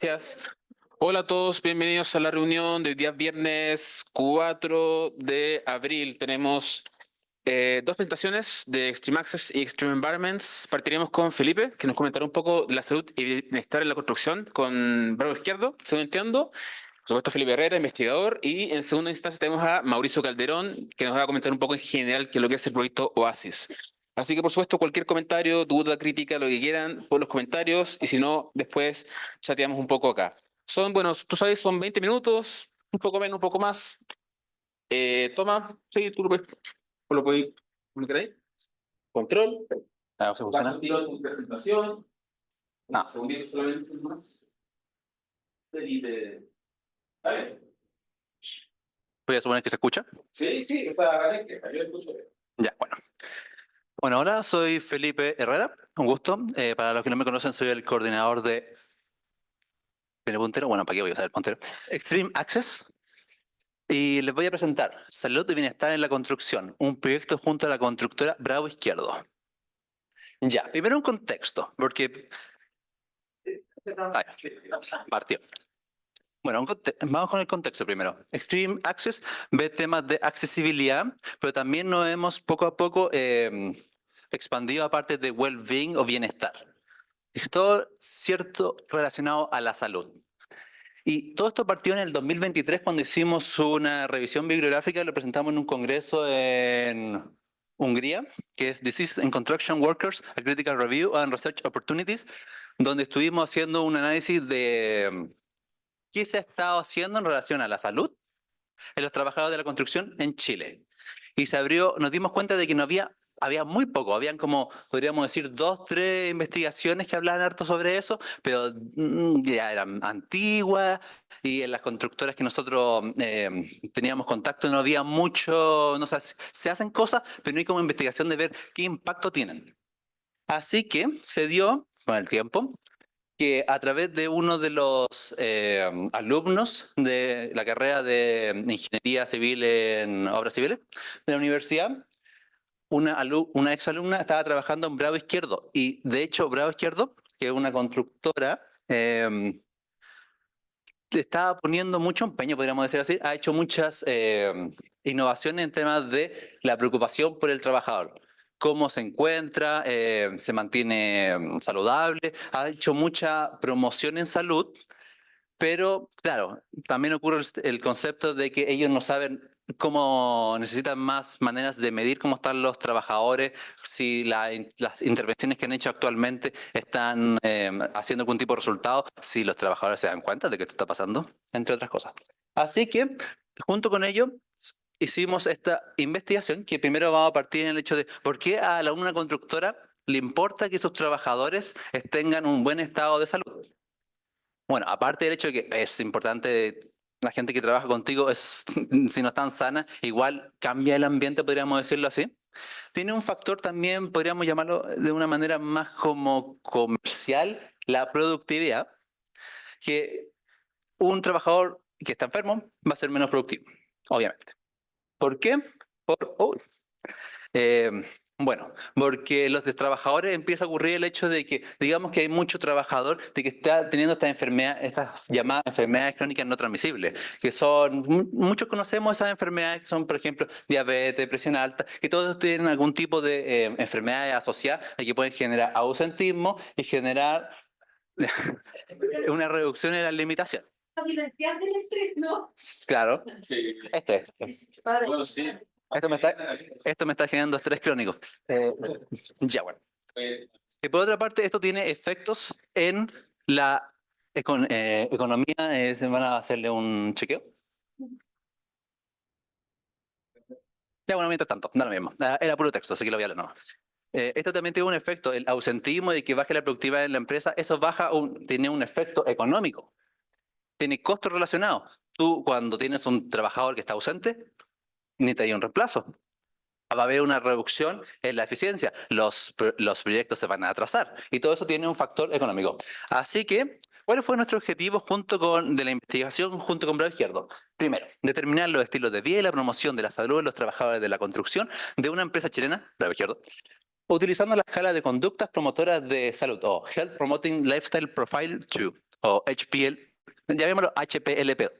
Gracias. Hola a todos, bienvenidos a la reunión de hoy día viernes 4 de abril. Tenemos dos presentaciones de Extreme Access y Extreme Environments. Partiremos con Felipe, que nos comentará un poco de la salud y bienestar en la construcción con Bravo Izquierdo, según entiendo. Por supuesto, Felipe Herrera, investigador. Y en segunda instancia tenemos a Mauricio Calderón, que nos va a comentar un poco en general qué es lo que es el proyecto Oasis. Así que, por supuesto, cualquier comentario, duda, crítica, lo que quieran, por los comentarios. Y si no, después chateamos un poco acá. Bueno, tú sabes, son 20 minutos, un poco menos, un poco más. Toma, sí, tú lo puedes, ¿cómo queréis? Control. Ah, ¿se funciona? Vas a tirar tu presentación. No. Un segundito solamente más. Felipe. A ver. Voy a suponer que se escucha. Sí, está, yo escucho. Ya, bueno. Bueno, hola, soy Felipe Herrera, un gusto. Para los que no me conocen, soy el coordinador de... ¿Tiene puntero? Bueno, ¿para qué voy a usar el puntero? Extreme Access. Y les voy a presentar Salud y Bienestar en la Construcción, un proyecto junto a la constructora Bravo Izquierdo. Ya, primero un contexto, porque... Partió. Bueno, vamos con el contexto primero. Extreme Access ve temas de accesibilidad, pero también nos hemos poco a poco expandido a partes de well-being o bienestar. Es todo cierto relacionado a la salud. Y todo esto partió en el 2023 cuando hicimos una revisión bibliográfica y lo presentamos en un congreso en Hungría, que es Disease and Construction Workers, a Critical Review and Research Opportunities, donde estuvimos haciendo un análisis de qué se ha estado haciendo en relación a la salud en los trabajadores de la construcción en Chile. Y nos dimos cuenta de que había muy poco, habían como, podríamos decir, 2, 3 investigaciones que hablaban harto sobre eso, pero ya eran antiguas y en las constructoras que nosotros teníamos contacto no había mucho, no sé, se hacen cosas, pero no hay como investigación de ver qué impacto tienen. Así que se dio con el tiempo que a través de uno de los alumnos de la carrera de Ingeniería Civil en Obras Civiles de la universidad, una exalumna estaba trabajando en Bravo Izquierdo y de hecho Bravo Izquierdo, que es una constructora, le estaba poniendo mucho empeño, podríamos decir así, ha hecho muchas innovaciones en temas de la preocupación por el trabajador. Cómo se encuentra, se mantiene saludable, ha hecho mucha promoción en salud, pero claro, también ocurre el concepto de que ellos no saben cómo necesitan más maneras de medir cómo están los trabajadores, si las intervenciones que han hecho actualmente están haciendo algún tipo de resultado, si los trabajadores se dan cuenta de que esto está pasando, entre otras cosas. Así que, junto con ello, hicimos esta investigación que primero vamos a partir en el hecho de por qué a una constructora le importa que sus trabajadores tengan un buen estado de salud. Bueno, aparte del hecho de que es importante, la gente que trabaja contigo, si no están sana, igual cambia el ambiente, podríamos decirlo así. Tiene un factor también, podríamos llamarlo de una manera más como comercial, la productividad, que un trabajador que está enfermo va a ser menos productivo, obviamente. ¿Por qué? Eh, bueno, porque los trabajadores empieza a ocurrir el hecho de que, digamos que hay mucho trabajador de que está teniendo esta enfermedad, estas llamadas enfermedades crónicas no transmisibles, que son, muchos conocemos esas enfermedades que son, por ejemplo, diabetes, presión alta, que todos tienen algún tipo de enfermedades asociadas y que pueden generar ausentismo y generar una reducción en la limitación. Vivencial del estrés, ¿no? Claro, Sí. Bueno, Sí. esto me está generando estrés crónico. Ya, bueno. Y por otra parte, esto tiene efectos en la economía. ¿Se van a hacerle un chequeo? Ya, bueno, mientras tanto, da lo mismo. Era puro texto, así que lo voy a leer nomás. Esto también tiene un efecto, el ausentismo y que baje la productividad en la empresa, eso tiene un efecto económico. Tiene costos relacionados. Tú, cuando tienes un trabajador que está ausente, necesitas un reemplazo. Va a haber una reducción en la eficiencia, los proyectos se van a atrasar y todo eso tiene un factor económico. Así que, ¿cuál fue nuestro objetivo de la investigación junto con Bravo Izquierdo? Primero, determinar los estilos de vida y la promoción de la salud de los trabajadores de la construcción de una empresa chilena, Bravo Izquierdo, utilizando la escala de conductas promotoras de salud o Health Promoting Lifestyle Profile 2, o HPL, llamémoslo HPLP,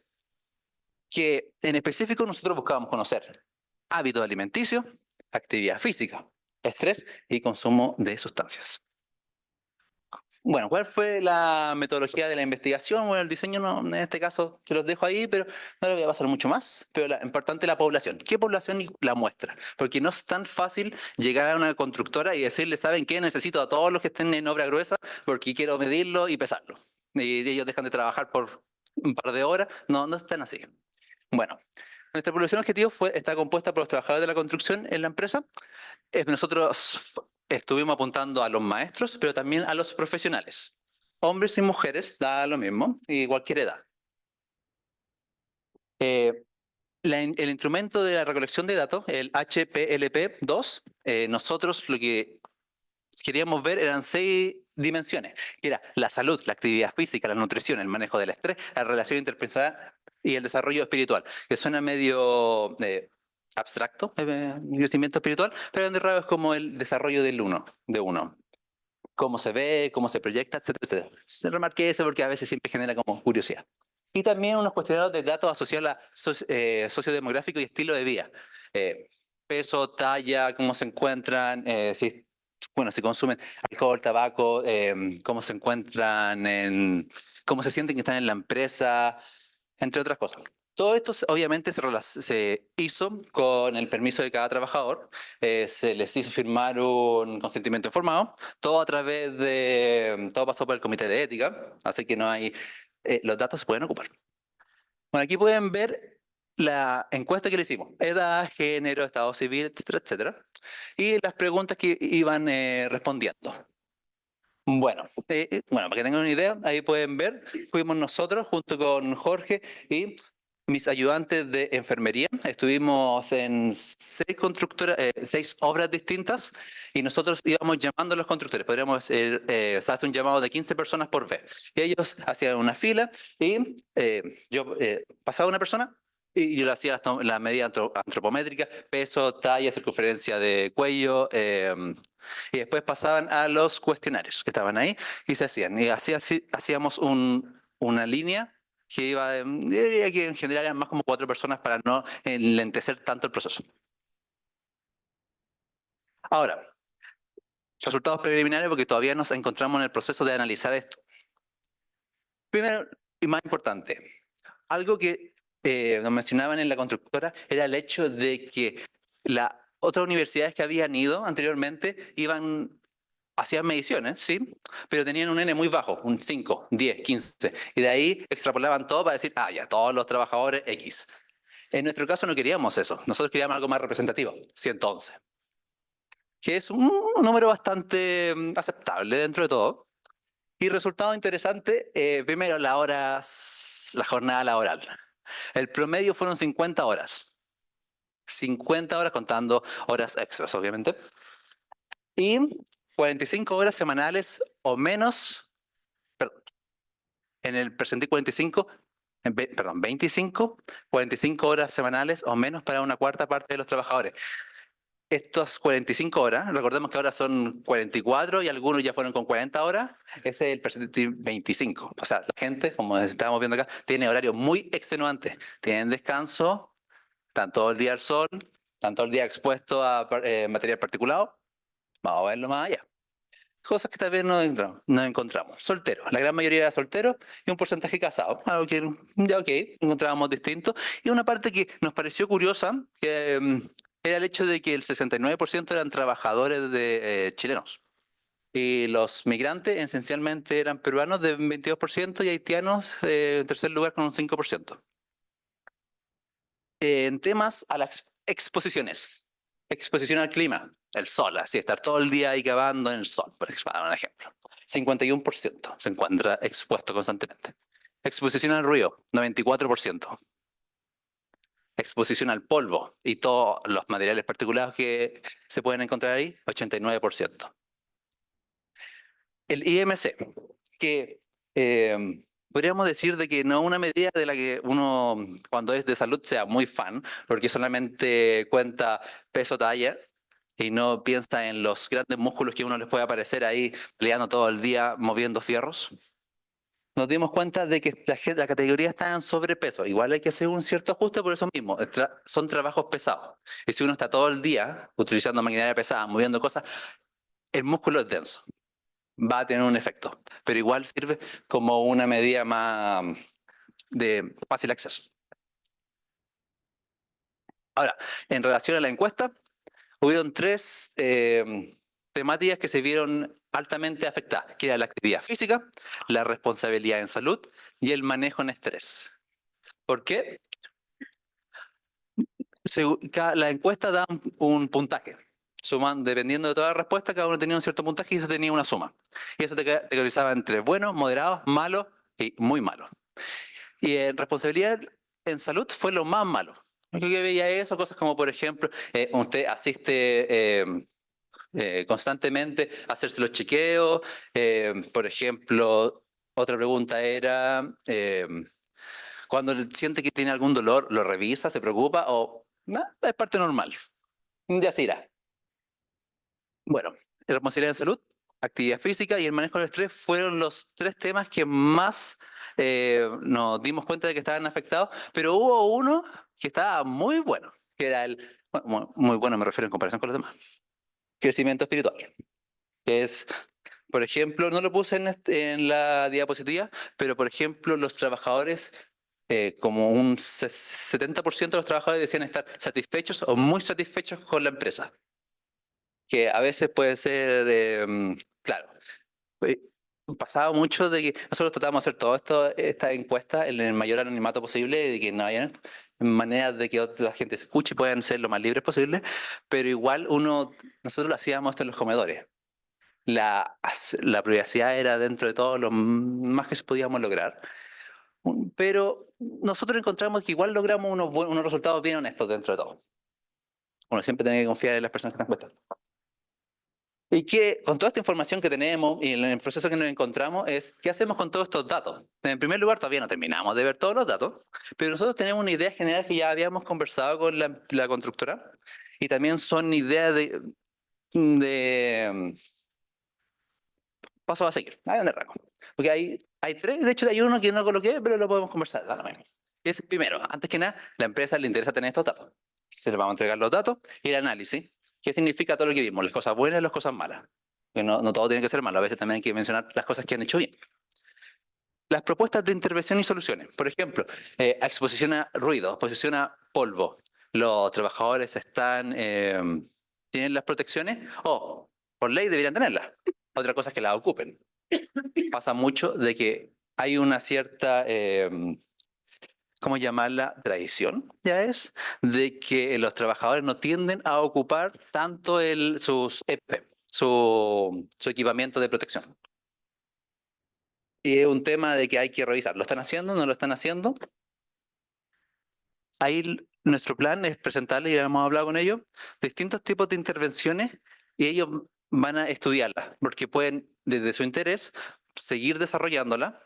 que en específico nosotros buscábamos conocer hábitos alimenticios, actividad física, estrés y consumo de sustancias. Bueno, ¿cuál fue la metodología de la investigación? Bueno, el diseño no, en este caso se los dejo ahí, pero no le voy a pasar mucho más. Pero lo importante es la población. ¿Qué población y la muestra? Porque no es tan fácil llegar a una constructora y decirle, ¿saben qué? Necesito a todos los que estén en obra gruesa porque quiero medirlo y pesarlo. Y ellos dejan de trabajar por un par de horas. No, no están así. Bueno, nuestra población objetivo está compuesta por los trabajadores de la construcción en la empresa. Nosotros estuvimos apuntando a los maestros, pero también a los profesionales. Hombres y mujeres, da lo mismo, y cualquier edad. El instrumento de la recolección de datos, el HPLP2, nosotros lo que queríamos ver eran 6 dimensiones, que era la salud, la actividad física, la nutrición, el manejo del estrés, la relación interpersonal y el desarrollo espiritual, que suena medio abstracto, crecimiento espiritual, pero en realidad es como el desarrollo de uno. Cómo se ve, cómo se proyecta, etcétera, etcétera. Se remarqué eso porque a veces siempre genera como curiosidad. Y también unos cuestionarios de datos asociados a sociodemográfico y estilo de vida. Peso, talla, cómo se encuentran, si consumen alcohol, tabaco, cómo se encuentran, cómo se sienten que están en la empresa, entre otras cosas. Todo esto obviamente se hizo con el permiso de cada trabajador, se les hizo firmar un consentimiento informado, todo pasó por el comité de ética, así que no hay, los datos se pueden ocupar. Bueno, aquí pueden ver la encuesta que le hicimos, edad, género, estado civil, etcétera, etcétera, y las preguntas que iban respondiendo. Bueno, para que tengan una idea, ahí pueden ver, fuimos nosotros junto con Jorge y mis ayudantes de enfermería. Estuvimos en 6 obras distintas y nosotros íbamos llamando a los constructores. Podríamos se hace un llamado de 15 personas por vez. Y ellos hacían una fila y yo pasaba una persona y yo le hacía la medida antropométrica, peso, talla, circunferencia de cuello, y después pasaban a los cuestionarios que estaban ahí y se hacían. Y así hacíamos una línea que iba, diría que en general eran más como 4 personas para no enlentecer tanto el proceso. Ahora, resultados preliminares porque todavía nos encontramos en el proceso de analizar esto. Primero y más importante, algo que nos mencionaban en la constructora era el hecho de que las otras universidades que habían ido anteriormente hacían mediciones, ¿sí? Pero tenían un N muy bajo, un 5, 10, 15. Y de ahí extrapolaban todo para decir, ya, todos los trabajadores X. En nuestro caso no queríamos eso. Nosotros queríamos algo más representativo, 111. Que es un número bastante aceptable dentro de todo. Y resultado interesante, primero la jornada laboral. El promedio fueron 50 horas. 50 horas contando horas extras, obviamente. Y 45 horas semanales o menos, perdón, en el presente 25, 45 horas semanales o menos para una cuarta parte de los trabajadores. Estas 45 horas, recordemos que ahora son 44 y algunos ya fueron con 40 horas, ese es el presente 25. O sea, la gente, como estábamos viendo acá, tiene horarios muy extenuantes. Tienen descanso, están todo el día al sol, están todo el día expuestos a material particulado. Vamos a verlo más allá. Cosas que también nos encontramos. Solteros. La gran mayoría era solteros y un porcentaje casado. Algo que ya encontrábamos distinto. Y una parte que nos pareció curiosa, que era el hecho de que el 69% eran trabajadores chilenos. Y los migrantes esencialmente eran peruanos de un 22% y haitianos en tercer lugar con un 5%. En temas a las exposiciones. Exposición al clima, el sol, así estar todo el día ahí cavando en el sol, por ejemplo. 51% se encuentra expuesto constantemente. Exposición al ruido, 94%. Exposición al polvo y todos los materiales particulados que se pueden encontrar ahí, 89%. El IMC, que podríamos decir de que no es una medida de la que uno, cuando es de salud, sea muy fan, porque solamente cuenta peso, talla, y no piensa en los grandes músculos que uno les puede aparecer ahí peleando todo el día, moviendo fierros. nos dimos cuenta de que la categoría está en sobrepeso. Igual hay que hacer un cierto ajuste por eso mismo. Son trabajos pesados. Y si uno está todo el día utilizando maquinaria pesada, moviendo cosas, el músculo es denso. Va a tener un efecto. Pero igual sirve como una medida más de fácil acceso. Ahora, en relación a la encuesta, hubieron tres temáticas que se vieron altamente afectadas, que era la actividad física, la responsabilidad en salud y el manejo en estrés. ¿Por qué? La encuesta da un puntaje. Suman, dependiendo de toda la respuesta, cada uno tenía un cierto puntaje y eso tenía una suma. Y eso te categorizaba entre buenos, moderados, malos y muy malos. Y en responsabilidad en salud fue lo más malo. Yo que veía eso, cosas como, por ejemplo, usted asiste constantemente a hacerse los chequeos. Por ejemplo, otra pregunta era, cuando siente que tiene algún dolor, ¿lo revisa, se preocupa o no, es parte normal? Ya se irá. Bueno, responsabilidad en salud, actividad física y el manejo del estrés fueron los tres temas que más nos dimos cuenta de que estaban afectados, pero hubo uno que estaba muy bueno, que era bueno, muy bueno me refiero en comparación con los demás, crecimiento espiritual, que es, por ejemplo, no lo puse en la diapositiva, pero por ejemplo los trabajadores, como un 70% de los trabajadores decían estar satisfechos o muy satisfechos con la empresa, que a veces puede ser, claro, eh, pasaba mucho de que nosotros tratamos de hacer toda esta encuesta en el mayor anonimato posible, de que no haya maneras de que otra gente se escuche y puedan ser lo más libres posible, pero igual nosotros lo hacíamos esto en los comedores. La privacidad era dentro de todo lo más que podíamos lograr, pero nosotros encontramos que igual logramos unos resultados bien honestos dentro de todo. Uno siempre tiene que confiar en las personas que están encuestadas. Y que con toda esta información que tenemos y en el proceso que nos encontramos es, ¿qué hacemos con todos estos datos? En primer lugar, todavía no terminamos de ver todos los datos, pero nosotros tenemos una idea general que ya habíamos conversado con la constructora y también son ideas de paso a seguir, ahí donde arranco. Porque hay tres, de hecho hay uno que no coloqué, pero lo podemos conversar, da lo mismo. Es primero, antes que nada, la empresa le interesa tener estos datos. Se le vamos a entregar los datos y el análisis. ¿Qué significa todo lo que vimos? Las cosas buenas y las cosas malas. Que no todo tiene que ser malo, a veces también hay que mencionar las cosas que han hecho bien. Las propuestas de intervención y soluciones. Por ejemplo, exposición a ruido, exposición a polvo. Los trabajadores tienen las protecciones o por ley deberían tenerlas. Otra cosa es que las ocupen. Pasa mucho de que hay una cierta, ¿cómo llamarla? Tradición, ya es, de que los trabajadores no tienden a ocupar tanto sus EPP, su equipamiento de protección. Y es un tema de que hay que revisar. ¿Lo están haciendo? ¿No lo están haciendo? Ahí nuestro plan es presentarles, y ya hemos hablado con ellos, distintos tipos de intervenciones y ellos van a estudiarlas, porque pueden, desde su interés, seguir desarrollándola.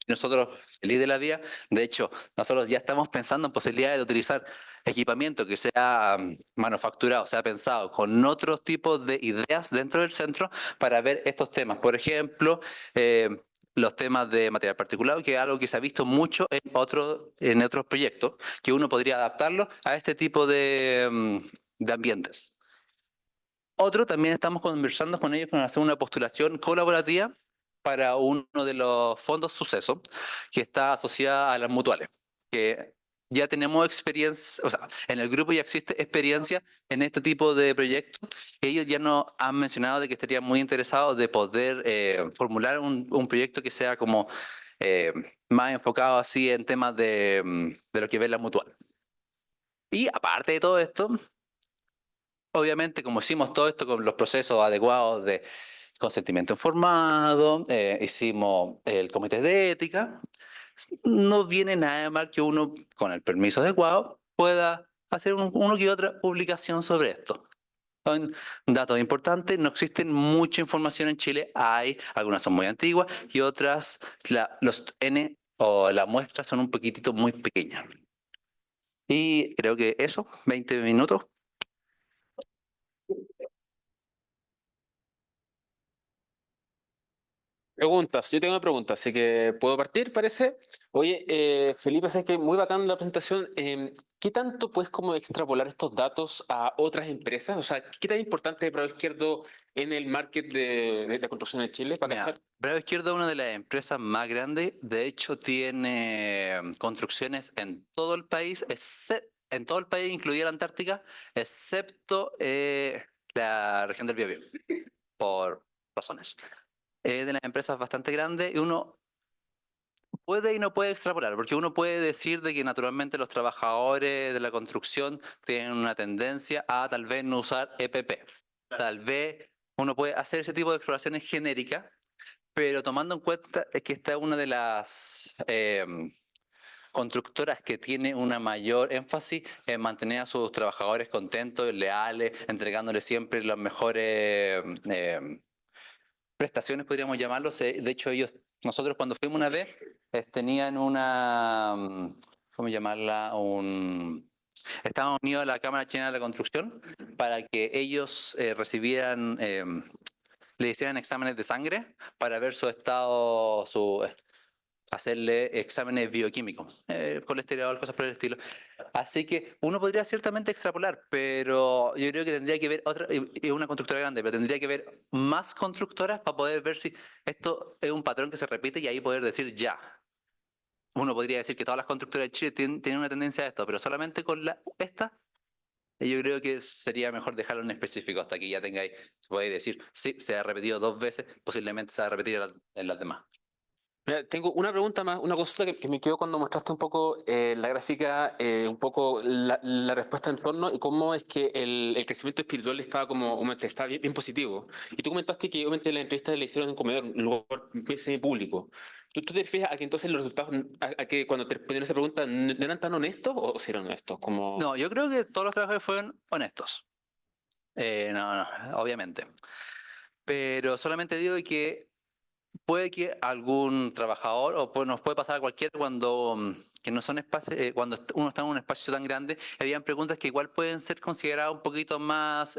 Nosotros, feliz de la vida, de hecho, nosotros ya estamos pensando en posibilidades de utilizar equipamiento que sea manufacturado, sea pensado con otros tipos de ideas dentro del centro para ver estos temas. Por ejemplo, los temas de material particulado, que es algo que se ha visto mucho en otros proyectos, que uno podría adaptarlo a este tipo de ambientes. Otro, también estamos conversando con ellos para hacer una postulación colaborativa para uno de los fondos Suceso, que está asociada a las mutuales, que ya tenemos experiencia, o sea, en el grupo ya existe experiencia en este tipo de proyectos. Ellos ya nos han mencionado de que estarían muy interesados de poder formular un proyecto que sea como eh, más enfocado así en temas de lo que ve la mutual. Y aparte de todo esto, obviamente, como hicimos todo esto con los procesos adecuados de consentimiento informado, hicimos el comité de ética, no viene nada mal que uno, con el permiso adecuado, pueda hacer uno que otra publicación sobre esto. Son datos importantes, no existen mucha información en Chile, hay, algunas son muy antiguas y otras, los N o las muestras son un poquitito muy pequeñas. Y creo que eso, 20 minutos. Preguntas, yo tengo una pregunta, así que puedo partir, parece. Oye, Felipe, sabes que muy bacán la presentación. ¿Qué tanto puedes como extrapolar estos datos a otras empresas? O sea, ¿qué tan importante es Bravo Izquierdo en el market de la construcción en Chile? Para Mira, cachar. Bravo Izquierdo es una de las empresas más grandes. De hecho, tiene construcciones en todo el país, en todo el país, incluida la Antártica, excepto la región del Biobío, por razones. Es de las empresas bastante grandes y uno puede y no puede extrapolar, porque uno puede decir de que naturalmente los trabajadores de la construcción tienen una tendencia a tal vez no usar EPP. Tal vez uno puede hacer ese tipo de exploraciones genéricas, pero tomando en cuenta que esta es una de las constructoras que tiene una mayor énfasis en mantener a sus trabajadores contentos, leales, entregándoles siempre las mejores prestaciones, podríamos llamarlos. De hecho, nosotros cuando fuimos una vez, tenían una, ¿cómo llamarla? Estaban unidos a la Cámara Chilena de la Construcción para que ellos recibieran, le hicieran exámenes de sangre para ver su estado, hacerle exámenes bioquímicos, colesterol, cosas por el estilo. Así que uno podría ciertamente extrapolar, pero yo creo que tendría que ver otra, y una constructora grande, pero tendría que ver más constructoras para poder ver si esto es un patrón que se repite y ahí poder decir ya. Uno podría decir que todas las constructoras de Chile tienen una tendencia a esto, pero solamente con esta, yo creo que sería mejor dejarlo en específico hasta que ya tengáis, podéis decir, sí, se ha repetido 2 veces, posiblemente se va a repetir en las demás. Mira, tengo una pregunta más, una consulta que me quedó cuando mostraste un poco la gráfica, un poco la respuesta en torno y cómo es que el crecimiento espiritual estaba como, obviamente, está bien, bien positivo. Y tú comentaste que obviamente la entrevista le hicieron en un comedor, un lugar semi-público. ¿Tú te refieres a que entonces los resultados, a que cuando te respondieron esa pregunta no eran tan honestos o si eran honestos? Como... No, yo creo que todos los trabajadores fueron honestos. No, obviamente. Pero solamente digo que puede que algún trabajador, o nos puede pasar a cualquiera cuando que no son espacios, cuando uno está en un espacio tan grande, habían preguntas que igual pueden ser consideradas un poquito más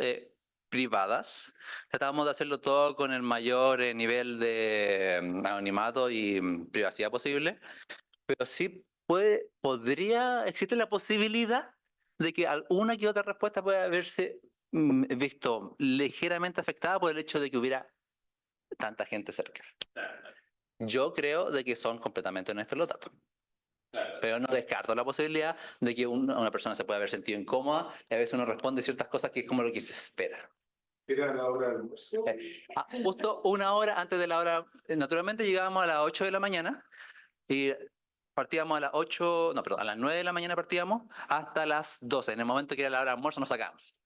privadas. Tratamos de hacerlo todo con el mayor nivel de anonimato y privacidad posible, pero sí existe la posibilidad de que alguna que otra respuesta pueda verse visto ligeramente afectada por el hecho de que hubiera tanta gente cerca. Yo creo de que son completamente honestos los datos. Pero no descarto la posibilidad de que una persona se pueda haber sentido incómoda y a veces uno responde ciertas cosas que es como lo que se espera. Era la hora del almuerzo. Justo una hora antes de la hora, naturalmente llegábamos a las 8 de la mañana y partíamos a las 8, no, perdón, a las 9 de la mañana partíamos hasta las 12. En el momento que era la hora de almuerzo nos sacamos.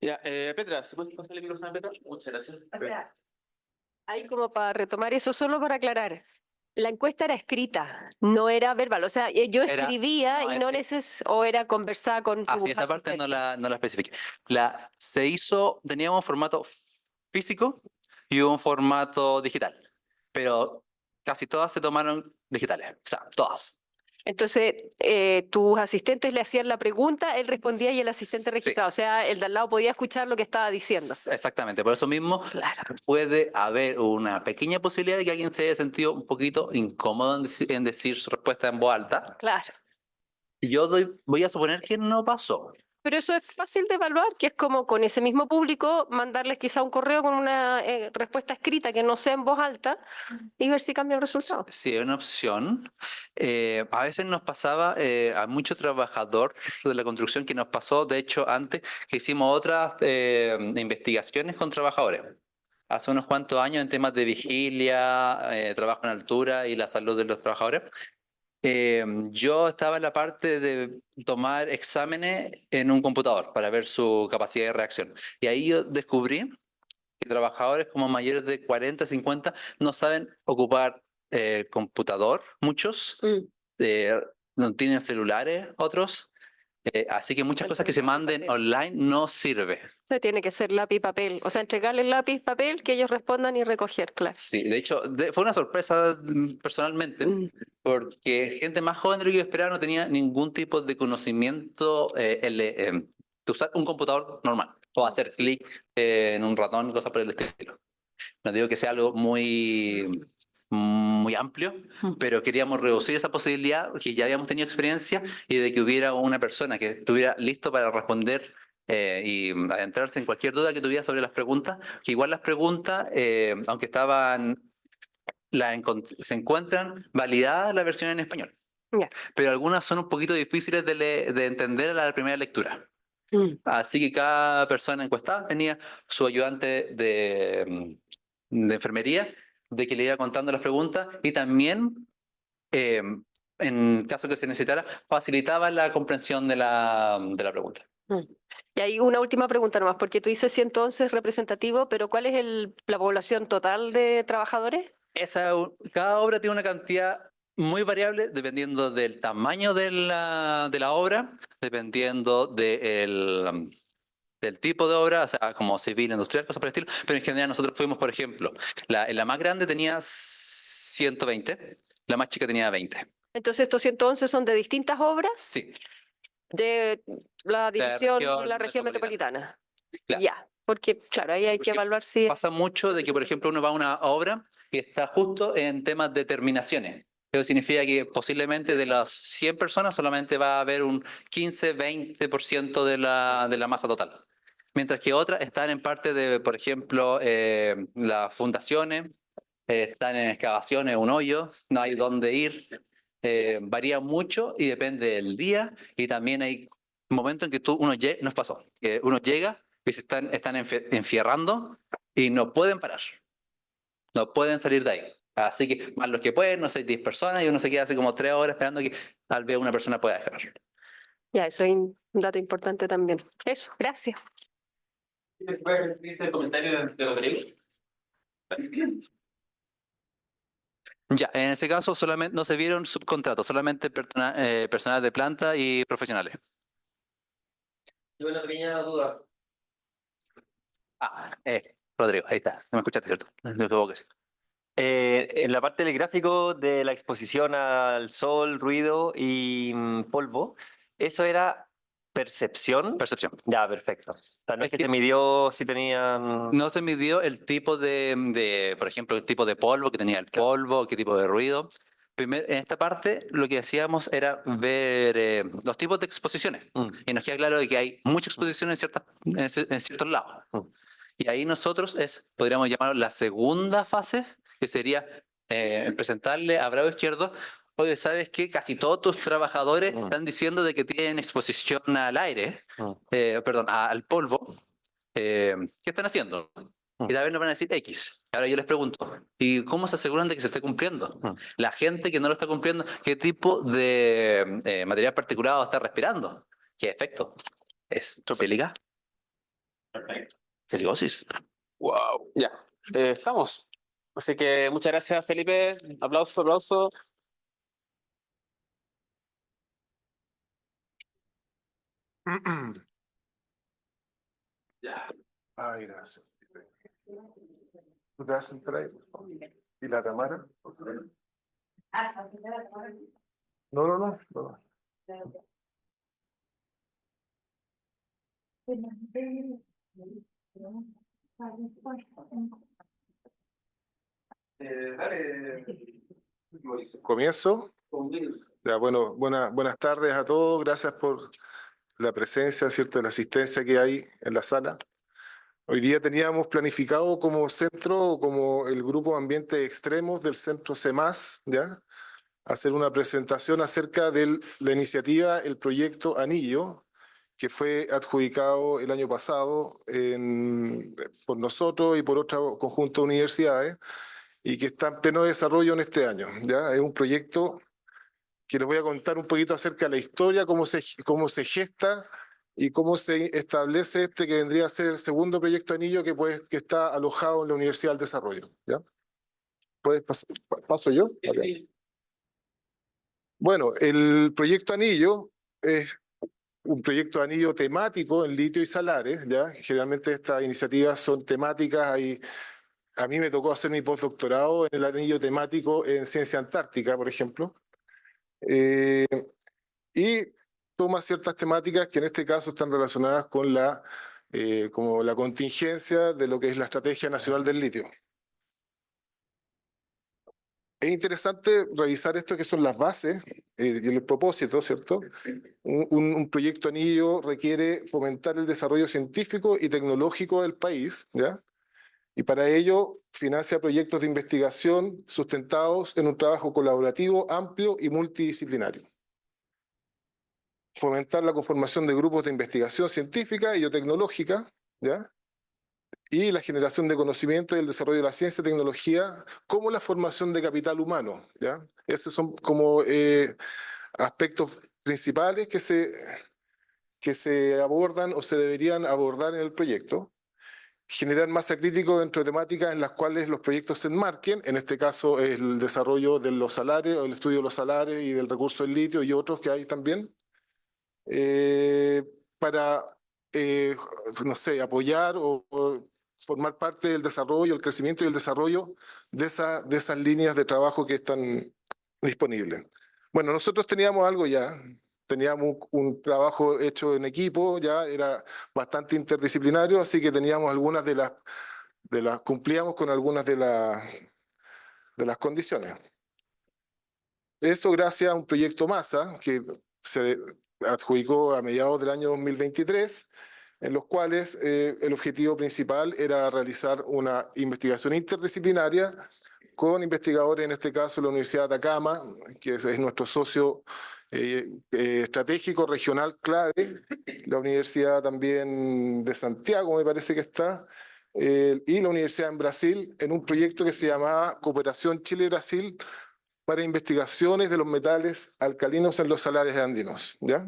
Ya, Petra, ¿se puede pasar el micrófono a Petra? Muchas gracias. O sea, Ahí como para retomar eso, solo para aclarar. La encuesta era escrita, no era verbal. O sea, yo Era- escribía no, y no o era conversada con tu Así, esa parte asistente. no la especifiqué. Se hizo, teníamos un formato físico y un formato digital, pero casi todas se tomaron digitales, o sea, todas. Entonces, tus asistentes le hacían la pregunta, él respondía y el asistente Sí. registraba. O sea, el de al lado podía escuchar lo que estaba diciendo. Exactamente, por eso mismo Claro. puede haber una pequeña posibilidad de que alguien se haya sentido un poquito incómodo en decir su respuesta en voz alta. Claro. Y yo voy a suponer que no pasó. Pero eso es fácil de evaluar, que es como con ese mismo público mandarles quizá un correo con una respuesta escrita que no sea en voz alta y ver si cambia el resultado. Sí, es una opción. A veces nos pasaba a mucho trabajador de la construcción que nos pasó, de hecho, antes que hicimos otras investigaciones con trabajadores. Hace unos cuantos años en temas de vigilia, trabajo en altura y la salud de los trabajadores. Yo estaba en la parte de tomar exámenes en un computador para ver su capacidad de reacción. Y ahí yo descubrí que trabajadores como mayores de 40, 50 no saben ocupar computador, muchos, no tienen celulares, otros. Así que muchas cosas que se manden online no sirve. Se tiene que ser lápiz y papel. O sea, entregarle lápiz y papel, que ellos respondan y recoger, claro. Sí, de hecho, fue una sorpresa personalmente, porque gente más joven de lo que yo esperaba no tenía ningún tipo de conocimiento de usar un computador normal o hacer clic en un ratón, cosas por el estilo. No digo que sea algo muy amplio, pero queríamos reducir esa posibilidad, que ya habíamos tenido experiencia, y de que hubiera una persona que estuviera listo para responder y adentrarse en cualquier duda que tuviera sobre las preguntas, que igual las preguntas, aunque se encuentran validadas la versión en español, Ya. pero algunas son un poquito difíciles de entender a la primera lectura. Así que cada persona encuestada tenía su ayudante de enfermería, de que le iba contando las preguntas, y también, eh, en caso que se necesitara, facilitaba la comprensión de la pregunta. Y hay una última pregunta nomás, porque tú dices 111 es representativo, pero ¿cuál es la población total de trabajadores? Cada obra tiene una cantidad muy variable dependiendo del tamaño de la obra, dependiendo del tipo de obra, o sea, como civil, industrial, cosas por el estilo. Pero en general nosotros fuimos, por ejemplo, la más grande tenía 120, la más chica tenía 20. Entonces estos 111 son de distintas obras Sí, de la división de región la región metropolitana. metropolitana. Claro. Ya, porque claro, ahí hay que Porque evaluar si... pasa mucho de que, por ejemplo, uno va a una obra y está justo en temas de terminaciones. Eso significa que posiblemente de las 100 personas solamente va a haber un 15-20% de la masa total. Mientras que otras están en parte de, por ejemplo, las fundaciones, están en excavaciones, un hoyo, no hay dónde ir. Varía mucho y depende del día, y también hay momentos en que nos pasó, que uno llega y se están enfierrando y no pueden parar, no pueden salir de ahí. Así que más los que pueden, no sé, 10 personas, y uno se queda así como 3 horas esperando que tal vez una persona pueda dejar. Ya, eso es un dato importante también. Eso, gracias. ¿Puedes repetir el comentario de Rodrigo? Ya, en ese caso solamente no se vieron subcontratos, solamente personal de planta y profesionales. Yo una pequeña duda. Rodrigo, ahí está, no me escuchaste, ¿cierto? Me equivoqué. En la parte del gráfico de la exposición al sol, ruido y polvo, ¿eso era percepción? Percepción. Ya, perfecto. O sea, no Es es que que- te midió si tenían... No se midió el tipo por ejemplo, el tipo de polvo que tenía el polvo, qué tipo de ruido. En esta parte lo que hacíamos era ver los tipos de exposiciones. Y nos queda claro de que hay mucha exposición en ciertos lados. Y ahí nosotros podríamos llamarlo la segunda fase, que sería presentarle a Bravo Izquierdo: oye, ¿sabes qué? Casi todos tus trabajadores están diciendo de que tienen exposición al aire, perdón, al polvo. ¿Qué están haciendo? Y tal vez nos van a decir X. Ahora yo les pregunto, ¿y cómo se aseguran de que se esté cumpliendo? La gente que no lo está cumpliendo, ¿qué tipo de material particulado está respirando? ¿Qué efecto? ¿Es sílica? Perfecto. ¿Silicosis? Wow. Ya, estamos. Así que muchas gracias, Felipe. Aplauso, aplauso. Ya. Ay, gracias. ¿Tú te vas a sentar ahí, por favor? ¿Y la Tamara? No, no, no, no. Comienzo. Ya, bueno, buenas tardes a todos. Gracias por la presencia, ¿cierto?, de la asistencia que hay en la sala. Hoy día teníamos planificado como centro, como el grupo Ambientes Extremos del centro CEMAS, ¿ya?, hacer una presentación acerca de la iniciativa, el proyecto Anillo, que fue adjudicado el año pasado por nosotros y por otro conjunto de universidades, y que está en pleno desarrollo en este año, ¿ya? Es un proyecto que les voy a contar un poquito acerca de la historia, cómo se gesta y cómo se establece que vendría a ser el segundo proyecto Anillo que está alojado en la Universidad del Desarrollo, ¿ya? ¿Paso yo? Okay. Bueno, el proyecto Anillo es un proyecto Anillo temático en litio y salares, ¿ya? Generalmente estas iniciativas son temáticas. A mí me tocó hacer mi postdoctorado en el anillo temático en ciencia antártica, por ejemplo. Y toma ciertas temáticas que en este caso están relacionadas con como la contingencia de lo que es la Estrategia Nacional del Litio. Es interesante revisar esto que son las bases y el propósito, ¿cierto? Un proyecto anillo requiere fomentar el desarrollo científico y tecnológico del país, ¿ya? Y para ello financia proyectos de investigación sustentados en un trabajo colaborativo, amplio y multidisciplinario. Fomentar la conformación de grupos de investigación científica y o tecnológica, ¿ya? Y la generación de conocimiento y el desarrollo de la ciencia y tecnología, como la formación de capital humano, ¿ya? Esos son como aspectos principales que se abordan o se deberían abordar en el proyecto. Generar masa crítica dentro de temáticas en las cuales los proyectos se enmarquen, en este caso el desarrollo de los salares, o el estudio de los salares y del recurso del litio y otros que hay también, para, no sé, apoyar o formar parte del desarrollo, el crecimiento y el desarrollo de esas líneas de trabajo que están disponibles. Bueno, nosotros teníamos algo ya, teníamos un trabajo hecho en equipo, ya era bastante interdisciplinario, así que teníamos algunas cumplíamos con algunas de las condiciones. Eso gracias a un proyecto MASA que se adjudicó a mediados del año 2023, en los cuales el objetivo principal era realizar una investigación interdisciplinaria con investigadores, en este caso la Universidad de Atacama, que es nuestro socio estratégico regional clave, la Universidad también de Santiago, me parece que está, y la Universidad en Brasil, en un proyecto que se llamaba Cooperación Chile-Brasil para investigaciones de los metales alcalinos en los salares andinos, ¿ya?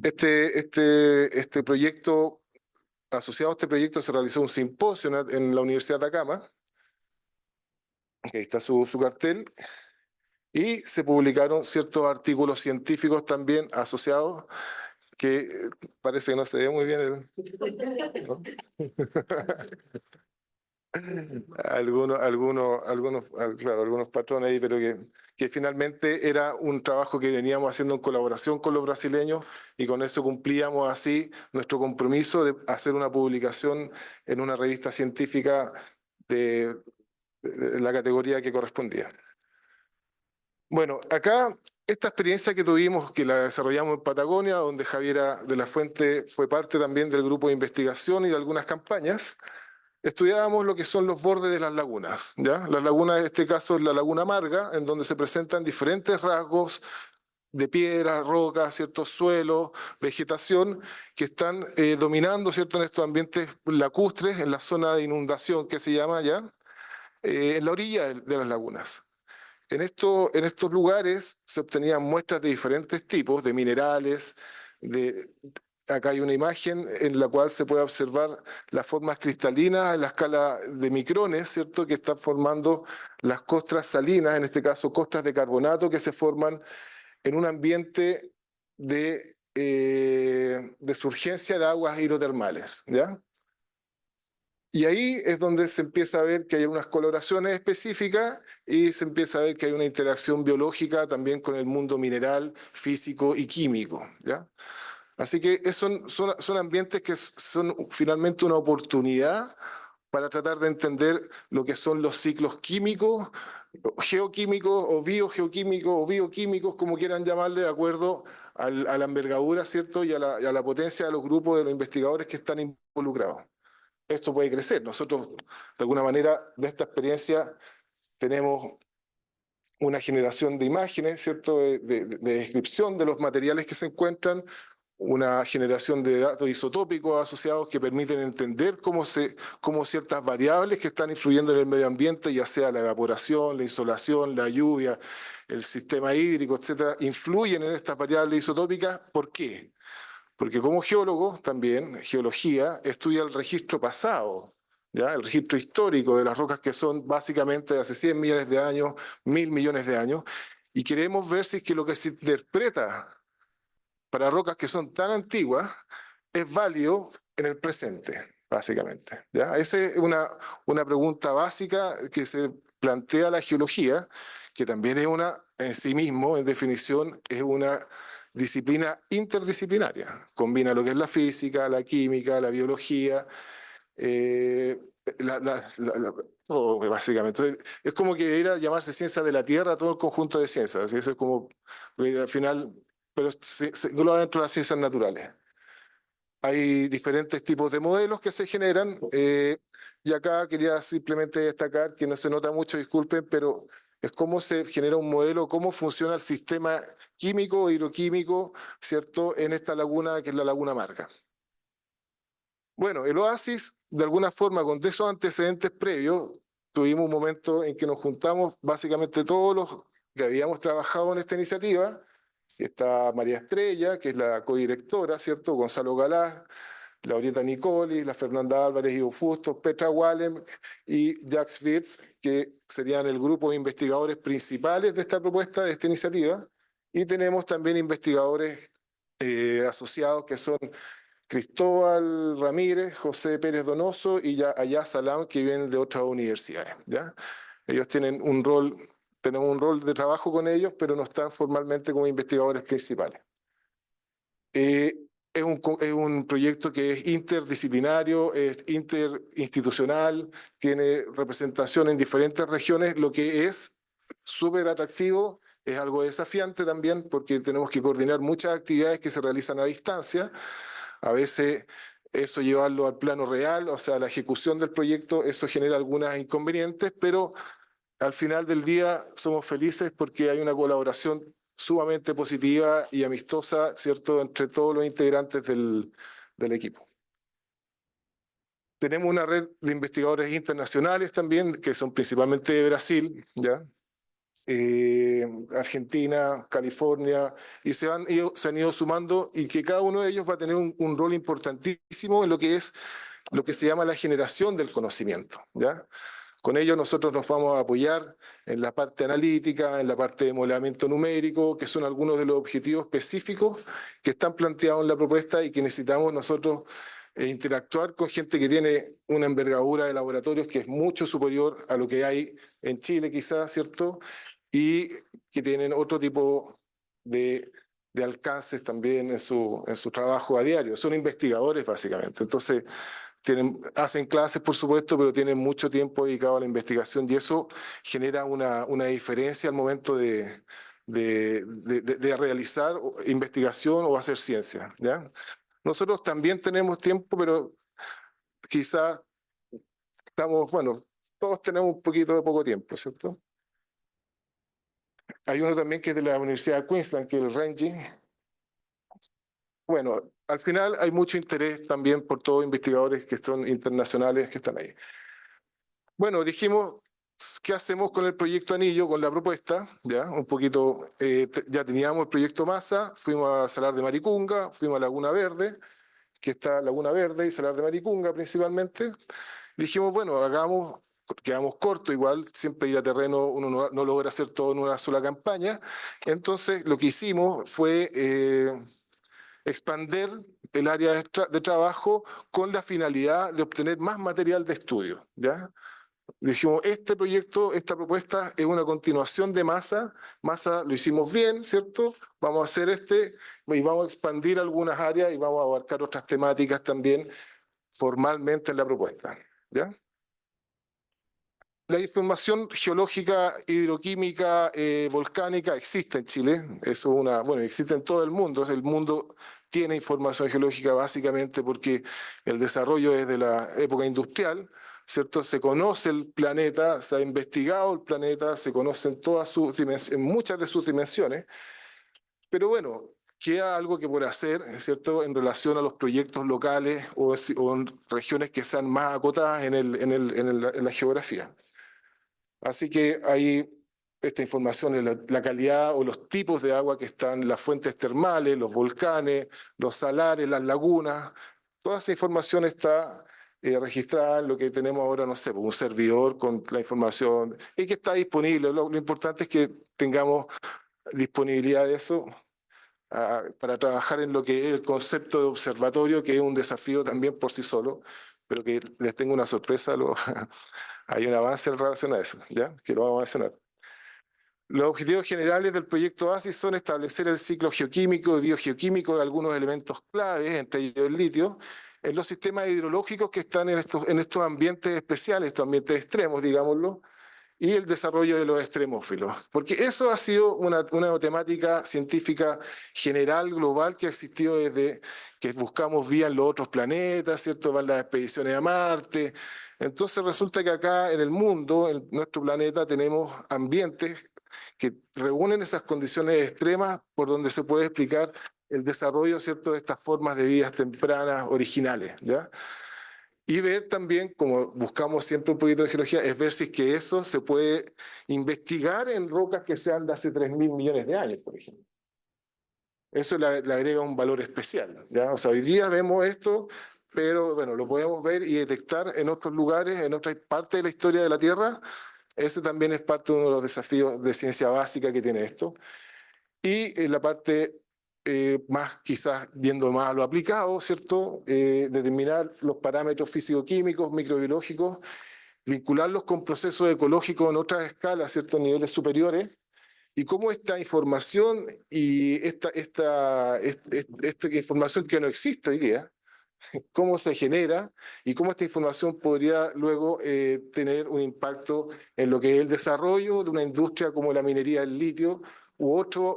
Este proyecto, asociado a este proyecto, se realizó un simposio en la Universidad de Atacama. Ahí está su cartel. Y se publicaron ciertos artículos científicos también asociados, que parece que no se ve muy bien. ¿No? Claro, algunos patrones ahí, pero que finalmente era un trabajo que veníamos haciendo en colaboración con los brasileños y con eso cumplíamos así nuestro compromiso de hacer una publicación en una revista científica de la categoría que correspondía. Bueno, acá esta experiencia que tuvimos, que la desarrollamos en Patagonia, donde Javiera de la Fuente fue parte también del grupo de investigación y de algunas campañas, estudiábamos lo que son los bordes de las lagunas, ¿ya? Las lagunas, en este caso, es la Laguna Amarga, en donde se presentan diferentes rasgos de piedra, roca, ciertos suelos, vegetación, que están dominando, ¿cierto?, en estos ambientes lacustres, en la zona de inundación que se llama ya, en la orilla de las lagunas. En estos lugares se obtenían muestras de diferentes tipos, de minerales, acá hay una imagen en la cual se puede observar las formas cristalinas en la escala de micrones, ¿cierto?, que están formando las costras salinas, en este caso costras de carbonato, que se forman en un ambiente de surgencia de aguas hidrotermales, ¿ya? Y ahí es donde se empieza a ver que hay unas coloraciones específicas y se empieza a ver que hay una interacción biológica también con el mundo mineral, físico y químico, ¿ya? Así que son ambientes que son finalmente una oportunidad para tratar de entender lo que son los ciclos químicos, geoquímicos o biogeoquímicos o bioquímicos, como quieran llamarle, de acuerdo a la envergadura, ¿cierto?, y a la potencia de los grupos de los investigadores que están involucrados. Esto puede crecer. Nosotros, de alguna manera, de esta experiencia tenemos una generación de imágenes, ¿cierto?, de descripción de los materiales que se encuentran, una generación de datos isotópicos asociados que permiten entender cómo ciertas variables que están influyendo en el medio ambiente, ya sea la evaporación, la insolación, la lluvia, el sistema hídrico, etcétera, influyen en estas variables isotópicas. ¿Por qué? Porque como geólogo también, geología, estudia el registro pasado, ¿ya? El registro histórico de las rocas que son básicamente de hace 100 millones de años, 1.000 millones de años, y queremos ver si es que lo que se interpreta para rocas que son tan antiguas es válido en el presente, básicamente, ¿ya? Esa es una pregunta básica que se plantea la geología, que también es en sí mismo, en definición, es una disciplina interdisciplinaria. Combina lo que es la física, la química, la biología, todo, básicamente. Entonces, es como que debería llamarse ciencia de la Tierra todo el conjunto de ciencias. Así, eso es como, al final, pero se engloba dentro de las ciencias naturales. Hay diferentes tipos de modelos que se generan y acá quería simplemente destacar que no se nota mucho, disculpen, pero es cómo se genera un modelo, cómo funciona el sistema químico o hidroquímico, ¿cierto?, en esta laguna que es la Laguna Amarga. Bueno, el Oasis, de alguna forma, con esos antecedentes previos, tuvimos un momento en que nos juntamos básicamente todos los que habíamos trabajado en esta iniciativa. Está María Estrella, que es la codirectora, ¿cierto? Gonzalo Galá, Laurieta Nicoli, la Fernanda Álvarez, Ivo Fustos, Petra Wallem y Jacques Wirtz, que serían el grupo de investigadores principales de esta propuesta, de esta iniciativa. Y tenemos también investigadores asociados que son Cristóbal Ramírez, José Pérez Donoso y Ayá Salam, que vienen de otras universidades, ¿ya? Ellos tienen un rol, tenemos un rol de trabajo con ellos, pero no están formalmente como investigadores principales. Es un proyecto que es interdisciplinario, es interinstitucional, tiene representación en diferentes regiones, lo que es súper atractivo, es algo desafiante también porque tenemos que coordinar muchas actividades que se realizan a distancia. A veces eso llevarlo al plano real, o sea, la ejecución del proyecto, eso genera algunos inconvenientes, pero al final del día somos felices porque hay una colaboración sumamente positiva y amistosa, ¿cierto?, entre todos los integrantes del equipo. Tenemos una red de investigadores internacionales también, que son principalmente de Brasil, ¿ya? Argentina, California, y se han ido sumando y que cada uno de ellos va a tener un rol importantísimo en lo que es lo que se llama la generación del conocimiento, ¿ya? Con ello nosotros nos vamos a apoyar en la parte analítica, en la parte de modelamiento numérico, que son algunos de los objetivos específicos que están planteados en la propuesta y que necesitamos nosotros interactuar con gente que tiene una envergadura de laboratorios que es mucho superior a lo que hay en Chile quizás, ¿cierto? Y que tienen otro tipo de alcances también en su trabajo a diario. Son investigadores básicamente. Entonces, hacen clases, por supuesto, pero tienen mucho tiempo dedicado a la investigación y eso genera una diferencia al momento de realizar investigación o hacer ciencia, ¿ya? Nosotros también tenemos tiempo, pero quizás estamos, bueno, todos tenemos un poquito de poco tiempo, ¿cierto? Hay uno también que es de la Universidad de Queensland, que es el Renji. Bueno, al final hay mucho interés también por todos los investigadores que son internacionales que están ahí. Bueno, dijimos, ¿qué hacemos con el proyecto Anillo, con la propuesta? Ya, un poquito, ya teníamos el proyecto Masa, fuimos a Salar de Maricunga, fuimos a Laguna Verde, que está Laguna Verde y Salar de Maricunga principalmente. Dijimos, bueno, quedamos cortos igual, siempre ir a terreno uno no logra hacer todo en una sola campaña. Entonces, lo que hicimos fue expander el área de trabajo con la finalidad de obtener más material de estudio, ¿ya? Dijimos, este proyecto, esta propuesta es una continuación de Masa. Masa lo hicimos bien, ¿cierto? Vamos a hacer y vamos a expandir algunas áreas y vamos a abarcar otras temáticas también formalmente en la propuesta, ¿ya? La información geológica, hidroquímica, volcánica existe en Chile. Eso bueno, existe en todo el mundo. El mundo tiene información geológica básicamente porque el desarrollo es de la época industrial, ¿cierto? Se conoce el planeta, se ha investigado el planeta, se conocen muchas de sus dimensiones. Pero bueno, queda algo que por hacer, ¿cierto?, en relación a los proyectos locales o en regiones que sean más acotadas en la geografía. Así que hay esta información de la calidad o los tipos de agua que están, las fuentes termales, los volcanes, los salares, las lagunas. Toda esa información está registrada en lo que tenemos ahora, no sé, un servidor con la información y que está disponible. Lo importante es que tengamos disponibilidad de eso para trabajar en lo que es el concepto de observatorio, que es un desafío también por sí solo, pero que les tengo una sorpresa, hay un avance en relación a eso, ¿ya? Que lo vamos a mencionar. Los objetivos generales del proyecto OASIS son establecer el ciclo geoquímico y biogeoquímico de algunos elementos claves, entre ellos el litio, en los sistemas hidrológicos que están en estos ambientes especiales, estos ambientes extremos, digámoslo, y el desarrollo de los extremófilos. Porque eso ha sido una temática científica general, global, que ha existido desde que buscamos vía en los otros planetas, ¿cierto? Van las expediciones a Marte. Entonces resulta que acá en el mundo, en nuestro planeta, tenemos ambientes que reúnen esas condiciones extremas por donde se puede explicar el desarrollo, ¿cierto?, de estas formas de vidas tempranas originales, ¿ya? Y ver también, como buscamos siempre un poquito de geología, es ver si es que eso se puede investigar en rocas que sean de hace 3.000 millones de años, por ejemplo. Eso le agrega un valor especial, ¿ya? O sea, hoy día vemos esto, pero bueno, lo podemos ver y detectar en otros lugares, en otras partes de la historia de la Tierra. Ese también es parte de uno de los desafíos de ciencia básica que tiene esto. Y en la parte más quizás yendo más a lo aplicado, ¿cierto? Determinar los parámetros físico-químicos, microbiológicos, vincularlos con procesos ecológicos en otras escalas, ¿cierto? Niveles superiores, y cómo esta información y esta información que no existe hoy día, cómo se genera y cómo esta información podría luego tener un impacto en lo que es el desarrollo de una industria como la minería del litio u otro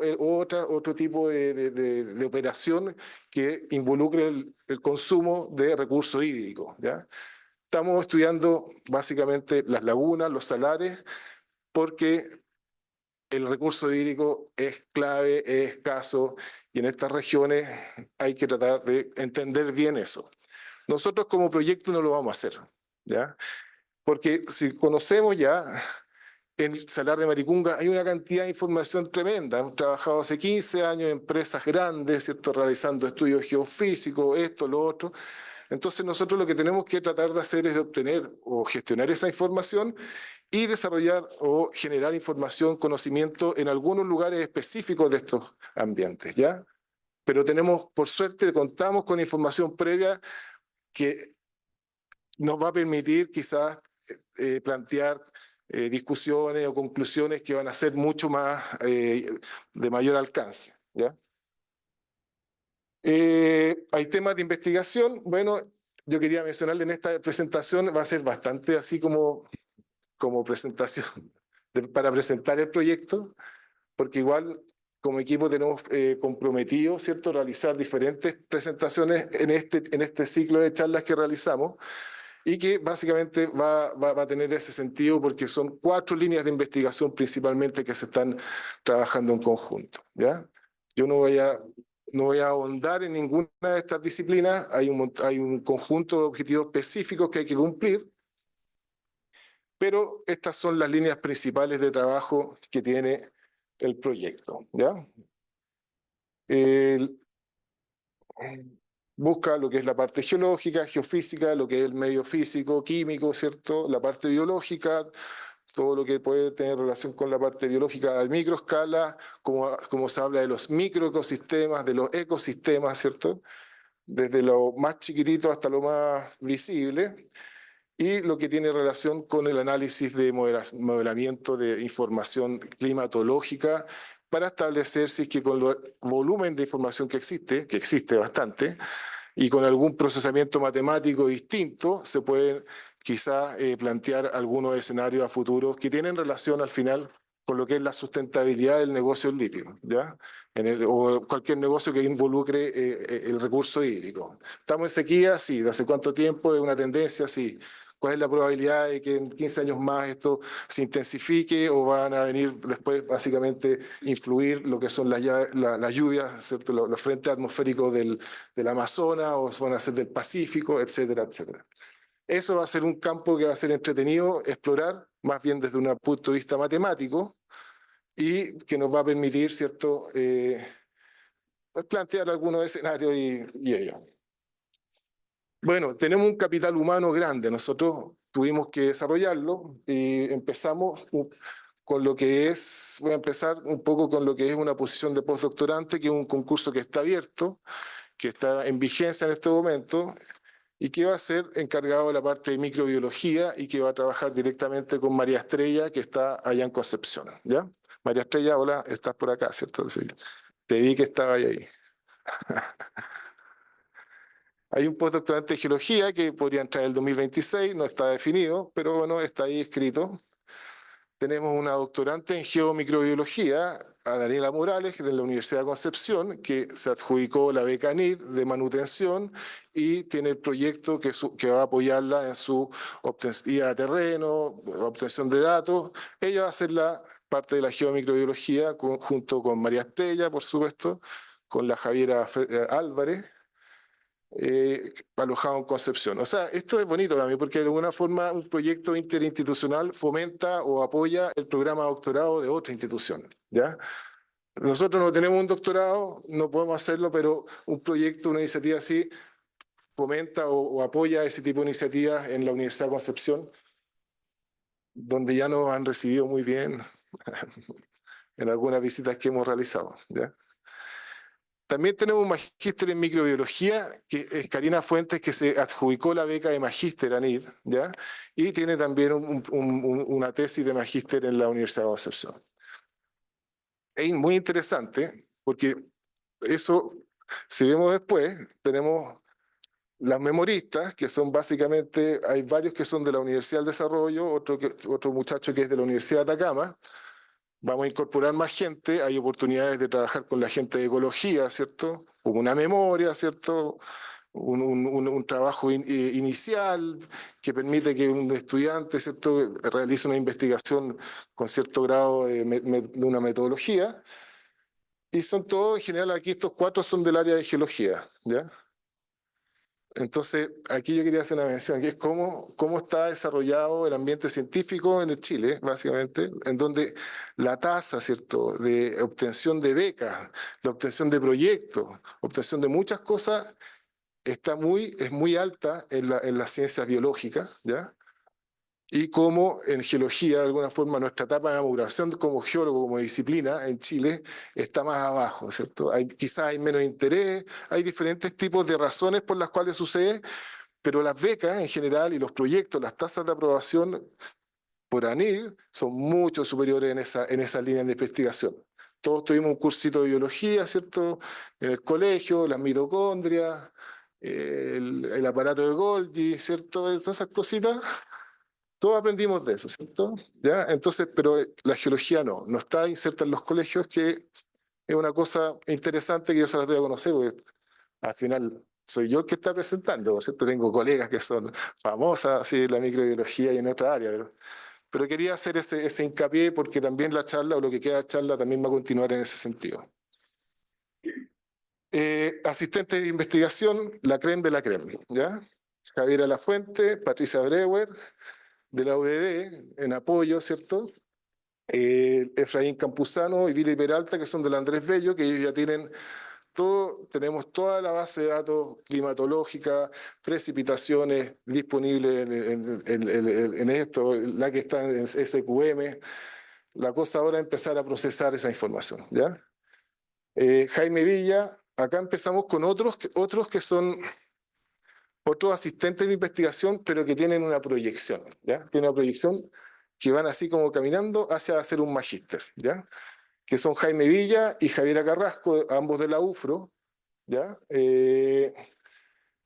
tipo de operación que involucre el consumo de recursos hídricos, ¿ya? Estamos estudiando básicamente las lagunas, los salares, porque el recurso hídrico es clave, es escaso, y en estas regiones hay que tratar de entender bien eso. Nosotros como proyecto no lo vamos a hacer, ¿ya? Porque si conocemos ya, en el Salar de Maricunga hay una cantidad de información tremenda. Hemos trabajado hace 15 años en empresas grandes, ¿cierto?, realizando estudios geofísicos, esto, lo otro. Entonces nosotros lo que tenemos que tratar de hacer es de obtener o gestionar esa información y desarrollar o generar información, conocimiento en algunos lugares específicos de estos ambientes, ¿ya? Pero tenemos, por suerte, contamos con información previa que nos va a permitir quizás plantear discusiones o conclusiones que van a ser mucho más de mayor alcance, ¿ya? Hay temas de investigación. Bueno, yo quería mencionarle en esta presentación, va a ser bastante así como presentación para presentar el proyecto, porque igual como equipo tenemos comprometido, ¿cierto?, realizar diferentes presentaciones en este ciclo de charlas que realizamos, y que básicamente va a tener ese sentido porque son 4 líneas de investigación principalmente que se están trabajando en conjunto, ¿ya? Yo no voy a ahondar en ninguna de estas disciplinas, hay un conjunto de objetivos específicos que hay que cumplir, pero estas son las líneas principales de trabajo que tiene el proyecto, ¿ya? Busca lo que es la parte geológica, geofísica, lo que es el medio físico, químico, ¿cierto? La parte biológica, todo lo que puede tener relación con la parte biológica a microescala, como se habla de los microecosistemas, de los ecosistemas, ¿cierto? Desde lo más chiquitito hasta lo más visible, y lo que tiene relación con el análisis de modelamiento de información climatológica para establecer si es que con el volumen de información que existe bastante, y con algún procesamiento matemático distinto, se pueden quizá plantear algunos escenarios a futuro que tienen relación al final con lo que es la sustentabilidad del negocio del litio, ¿ya? O cualquier negocio que involucre el recurso hídrico. ¿Estamos en sequía? Sí. ¿De hace cuánto tiempo? ¿Es una tendencia? Sí. ¿Cuál es la probabilidad de que en 15 años más esto se intensifique o van a venir después básicamente influir lo que son las lluvias, ¿cierto? Los frentes atmosféricos del Amazonas o van a ser del Pacífico, etcétera, etcétera? Eso va a ser un campo que va a ser entretenido explorar, más bien desde un punto de vista matemático, y que nos va a permitir, ¿cierto?, pues plantear algunos escenarios y ello. Bueno, tenemos un capital humano grande, nosotros tuvimos que desarrollarlo y empezamos con lo que es, voy a empezar un poco con lo que es una posición de postdoctorante, que es un concurso que está abierto, que está en vigencia en este momento, y que va a ser encargado de la parte de microbiología y que va a trabajar directamente con María Estrella, que está allá en Concepción, ¿ya? María Estrella, hola, estás por acá, ¿cierto? Sí, te vi que estaba ahí. Hay un postdoctorante de geología que podría entrar en el 2026, no está definido, pero bueno, está ahí escrito. Tenemos una doctorante en geomicrobiología, a Daniela Morales, de la Universidad de Concepción, que se adjudicó la beca NID de manutención y tiene el proyecto que va a apoyarla en su obtención de terreno, obtención de datos. Ella va a ser la parte de la geomicrobiología junto con María Estrella, por supuesto, con la Javiera Álvarez, alojado en Concepción. O sea, esto es bonito también porque de alguna forma un proyecto interinstitucional fomenta o apoya el programa de doctorado de otra institución, ¿ya? Nosotros no tenemos un doctorado, no podemos hacerlo, pero un proyecto, una iniciativa así, fomenta o apoya ese tipo de iniciativas en la Universidad de Concepción, donde ya nos han recibido muy bien en algunas visitas que hemos realizado, ¿ya? También tenemos un magíster en microbiología, que es Karina Fuentes, que se adjudicó la beca de magíster ANID, ¿ya? Y tiene también una tesis de magíster en la Universidad de Concepción. Es muy interesante, porque eso, si vemos después, tenemos las memoristas, que son básicamente, hay varios que son de la Universidad del Desarrollo, otro muchacho que es de la Universidad de Atacama. Vamos a incorporar más gente, hay oportunidades de trabajar con la gente de ecología, ¿cierto? Como una memoria, ¿cierto? Un trabajo inicial que permite que un estudiante, ¿cierto?, realice una investigación con cierto grado de una metodología. Y son todos, en general, aquí estos 4 son del área de geología, ¿ya? Entonces, aquí yo quería hacer una mención, que es cómo está desarrollado el ambiente científico en el Chile, básicamente, en donde la tasa, ¿cierto?, de obtención de becas, la obtención de proyectos, obtención de muchas cosas, es muy alta en las ciencias biológicas, ¿ya? Y como en geología, de alguna forma, nuestra etapa de maduración como geólogo, como disciplina en Chile, está más abajo, ¿cierto? Quizás hay menos interés, hay diferentes tipos de razones por las cuales sucede, pero las becas en general y los proyectos, las tasas de aprobación por ANID son mucho superiores en esa línea de investigación. Todos tuvimos un cursito de biología, ¿cierto? En el colegio, las mitocondrias, el aparato de Golgi, ¿cierto? Esas cositas. Todos aprendimos de eso, ¿cierto? ¿Ya? Entonces, pero la geología no está inserta en los colegios, que es una cosa interesante que yo se las doy a conocer, porque al final soy yo el que está presentando, ¿cierto? Tengo colegas que son famosas así en la microbiología y en otra área, pero quería hacer ese hincapié porque también la charla o lo que queda de charla también va a continuar en ese sentido. Asistentes de investigación, la creme de la creme, ¿ya? Javiera Lafuente, Patricia Breuer, de la UDD, en apoyo, ¿cierto? Efraín Campuzano y Billy Peralta, que son del Andrés Bello, que ellos ya tienen tenemos toda la base de datos climatológica, precipitaciones disponibles en esto, la que está en SQM. La cosa ahora es empezar a procesar esa información, ¿ya? Jaime Villa, acá empezamos con otros que son otros asistentes de investigación, pero que tienen una proyección, ¿ya? Tienen una proyección que van así como caminando hacia hacer un magíster, ¿ya? Que son Jaime Villa y Javiera Carrasco, ambos de la UFRO, ¿ya?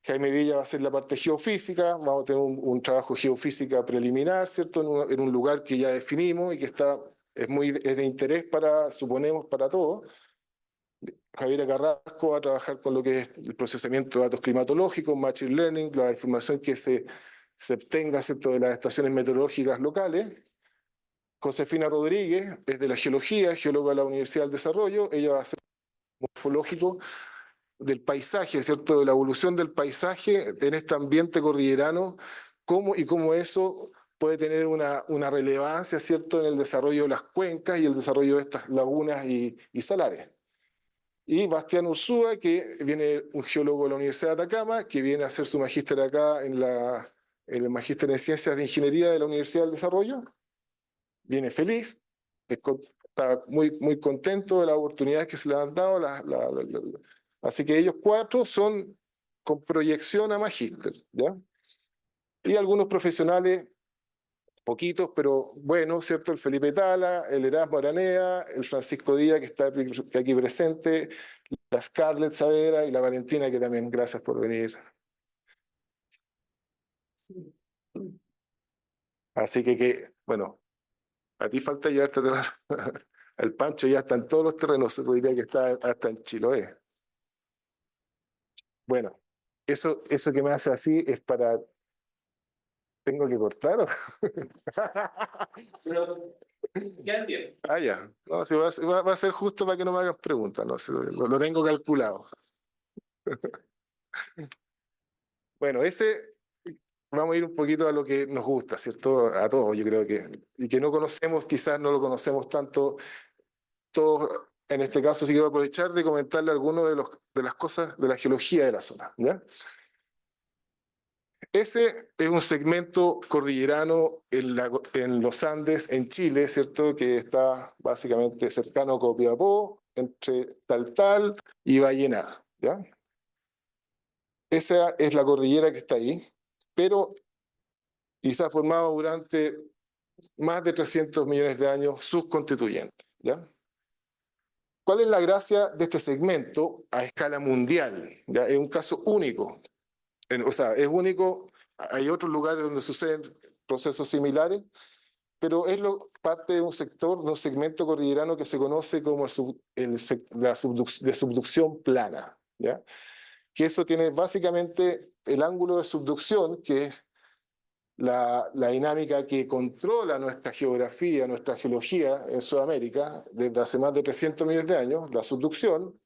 Jaime Villa va a hacer la parte geofísica, vamos a tener un trabajo geofísica preliminar, ¿cierto? En un lugar que ya definimos y que es de interés suponemos, para todos. Javiera Carrasco va a trabajar con lo que es el procesamiento de datos climatológicos, machine learning, la información que se obtenga, ¿cierto?, de las estaciones meteorológicas locales. Josefina Rodríguez es de la geología, geóloga de la Universidad del Desarrollo. Ella va a ser morfológico del paisaje, ¿cierto?, de la evolución del paisaje en este ambiente cordillerano, cómo eso puede tener una relevancia, ¿cierto?, en el desarrollo de las cuencas y el desarrollo de estas lagunas y salares. Y Bastián Ursúa, que viene un geólogo de la Universidad de Atacama, que viene a hacer su magíster acá en el magíster en Ciencias de Ingeniería de la Universidad del Desarrollo. Viene feliz, está muy contento de las oportunidades que se le han dado. Así que ellos 4 son con proyección a magíster, ¿ya? Y algunos profesionales, poquitos, pero bueno, ¿cierto? El Felipe Tala, el Erasmo Aranea, el Francisco Díaz, que está aquí presente, la Scarlett Saavedra y la Valentina, que también, gracias por venir Así bueno, a ti falta llevarte el Pancho, ya está en todos los terrenos, se podría que está hasta en Chiloé. Bueno, eso que me hace así es para... ¿Tengo que cortar o? Ah, ya. No, si va a ser justo para que no me hagas preguntas, no, lo tengo calculado. Bueno, vamos a ir un poquito a lo que nos gusta, ¿cierto? A todos, yo creo y que no conocemos, quizás no lo conocemos tanto todos. En este caso sí que voy a aprovechar de comentarle algunas de las cosas de la geología de la zona, ¿ya? Ese es un segmento cordillerano en los Andes, en Chile, ¿cierto? Que está básicamente cercano a Copiapó, entre Taltal y Vallenar, ¿ya? Esa es la cordillera que está ahí, pero y se ha formado durante más de 300 millones de años sus constituyentes, ¿ya? ¿Cuál es la gracia de este segmento a escala mundial? ¿Ya? Es un caso único. O sea, es único. Hay otros lugares donde suceden procesos similares, pero es parte de un sector, de un segmento cordillerano que se conoce como la subducción plana, ¿ya? Que eso tiene básicamente el ángulo de subducción, que es la dinámica que controla nuestra geografía, nuestra geología en Sudamérica desde hace más de 300 millones de años, la subducción,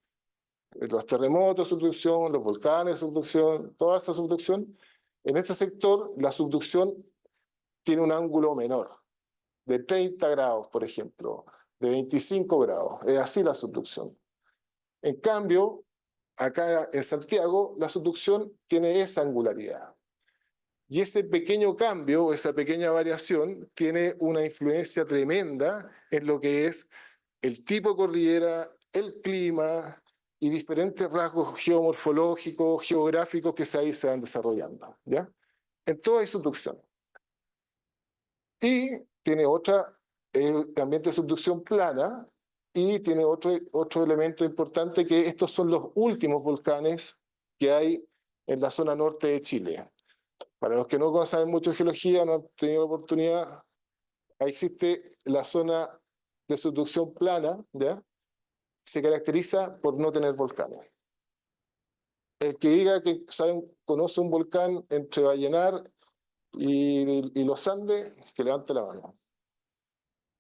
los terremotos, subducción, los volcanes, subducción, toda esa subducción. En este sector, la subducción tiene un ángulo menor, de 30 grados, por ejemplo, de 25 grados. Es así la subducción. En cambio, acá en Santiago, la subducción tiene esa angularidad. Y ese pequeño cambio, esa pequeña variación, tiene una influencia tremenda en lo que es el tipo de cordillera, el clima y diferentes rasgos geomorfológicos, geográficos que ahí se van desarrollando, ¿ya? En todo hay subducción. Y tiene el ambiente de subducción plana, y tiene otro elemento importante, que estos son los últimos volcanes que hay en la zona norte de Chile. Para los que no saben mucho de geología, no han tenido la oportunidad, ahí existe la zona de subducción plana, ¿ya? Se caracteriza por no tener volcanes. El que diga que conoce un volcán entre Vallenar y los Andes, que levante la mano.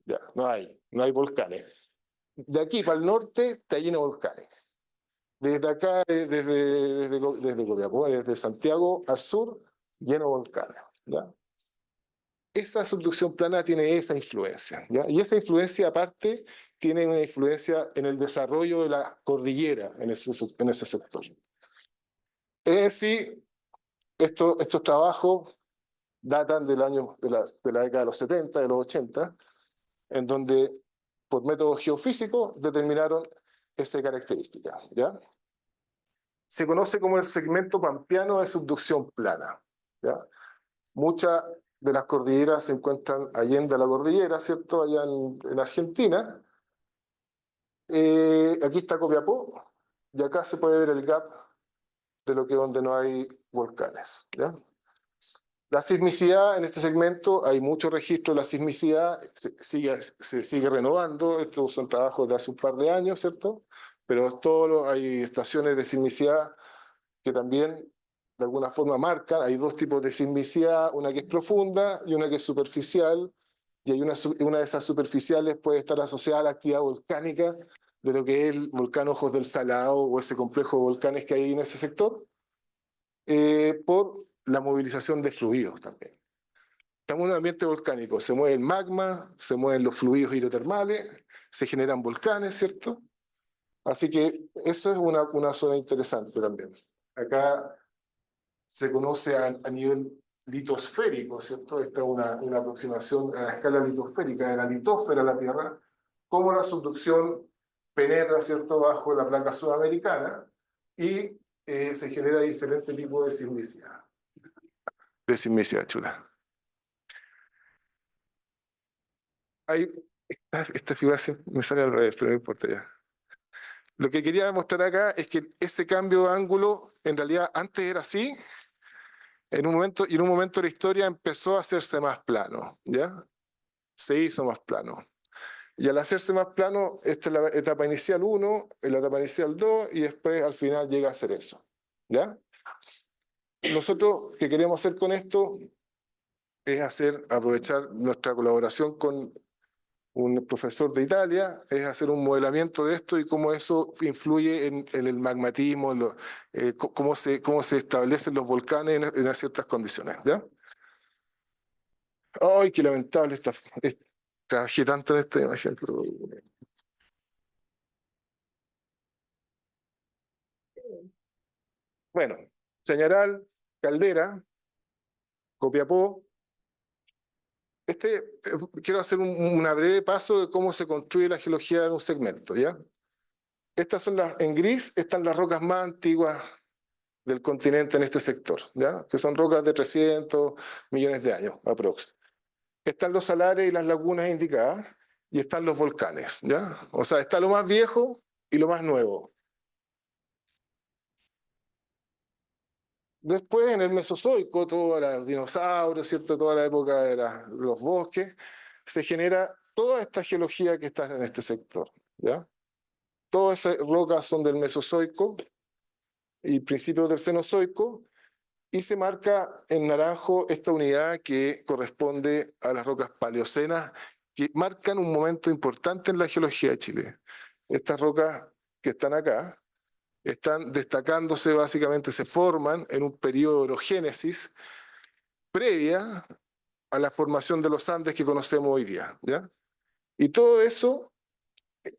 Ya, no hay volcanes. De aquí para el norte está lleno de volcanes. Desde acá, desde Copiapó, desde Santiago al sur, lleno de volcanes, ¿ya? Esa subducción plana tiene esa influencia, ¿ya? Y esa influencia, aparte, tiene una influencia en el desarrollo de la cordillera en ese sector. Es decir, estos trabajos datan de la década de los 70, de los 80, en donde, por métodos geofísicos, determinaron esa característica, ¿ya? Se conoce como el segmento pampeano de subducción plana, ¿ya? Muchas de las cordilleras se encuentran allende la cordillera, ¿cierto? Allá en Argentina. Aquí está Copiapó, y acá se puede ver el gap de lo que es donde no hay volcanes, ¿ya? La sismicidad en este segmento, hay mucho registro de la sismicidad, se sigue renovando. Estos son trabajos de hace un par de años, ¿cierto? Pero hay estaciones de sismicidad que también de alguna forma marcan. Hay dos tipos de sismicidad, una que es profunda y una que es superficial, y hay una de esas superficiales puede estar asociada a la actividad volcánica de lo que es el volcán Ojos del Salado o ese complejo de volcanes que hay en ese sector, por la movilización de fluidos también. Estamos en un ambiente volcánico, se mueve el magma, se mueven los fluidos hidrotermales, se generan volcanes, ¿cierto? Así que eso es una zona interesante también. Acá se conoce a nivel litosférico, ¿cierto? Esta es una aproximación a la escala litosférica de la litósfera de la Tierra, cómo la subducción penetra, ¿cierto?, bajo la placa sudamericana y se genera diferentes tipos de sismicidad. Chuta. Esta figura me sale al revés, pero no importa ya. Lo que quería demostrar acá es que ese cambio de ángulo, en realidad, antes era así, En un momento de la historia empezó a hacerse más plano, ¿ya? Se hizo más plano. Y al hacerse más plano, esta es la etapa inicial 1, la etapa inicial 2, y después al final llega a ser eso, ¿ya? Nosotros, ¿qué queremos hacer con esto? Es aprovechar nuestra colaboración con un profesor de Italia, es hacer un modelamiento de esto y cómo eso influye en el magmatismo, cómo se establecen los volcanes en ciertas condiciones, ¿ya? ¡Ay, qué lamentable! Trabajé tanto en esta imagen, pero... Bueno, Chañaral, Caldera, Copiapó. Quiero hacer una breve paso de cómo se construye la geología de un segmento, ¿ya? En gris están las rocas más antiguas del continente en este sector, ¿ya? Que son rocas de 300 millones de años, aprox. Están los salares y las lagunas indicadas, y están los volcanes, ¿ya? O sea, está lo más viejo y lo más nuevo. Después, en el Mesozoico, todos los dinosaurios, ¿cierto? Toda la época de los bosques, se genera toda esta geología que está en este sector, ¿ya? Todas esas rocas son del Mesozoico y principios del Cenozoico, y se marca en naranjo esta unidad que corresponde a las rocas paleocenas, que marcan un momento importante en la geología de Chile. Estas rocas que están acá están destacándose, básicamente se forman en un periodo de orogénesis previa a la formación de los Andes que conocemos hoy día, ¿ya? Y todo eso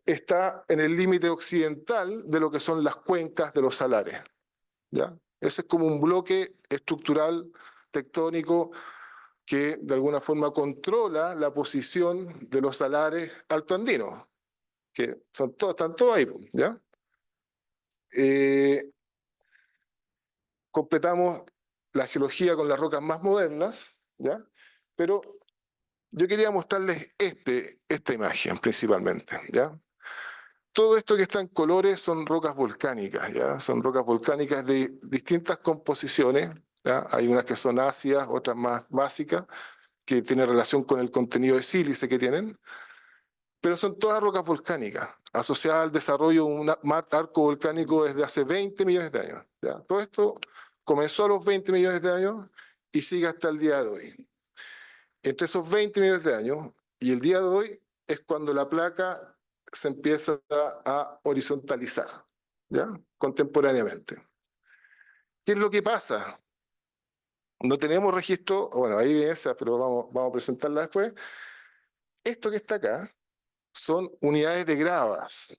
está en el límite occidental de lo que son las cuencas de los salares, ¿ya? Ese es como un bloque estructural tectónico que de alguna forma controla la posición de los salares altoandinos, que están todos ahí, ¿ya? Completamos la geología con las rocas más modernas, ¿ya? Pero yo quería mostrarles esta imagen principalmente, ¿ya? Todo esto que está en colores son rocas volcánicas, ¿ya? Son rocas volcánicas de distintas composiciones, ¿ya? Hay unas que son ácidas, otras más básicas, que tienen relación con el contenido de sílice que tienen, pero son todas rocas volcánicas, asociadas al desarrollo de un arco volcánico desde hace 20 millones de años, ¿ya? Todo esto comenzó a los 20 millones de años y sigue hasta el día de hoy. Entre esos 20 millones de años y el día de hoy es cuando la placa se empieza a horizontalizar, ¿ya? Contemporáneamente. ¿Qué es lo que pasa? No tenemos registro, bueno, hay evidencia, pero vamos a presentarla después. Esto que está acá son unidades de gravas,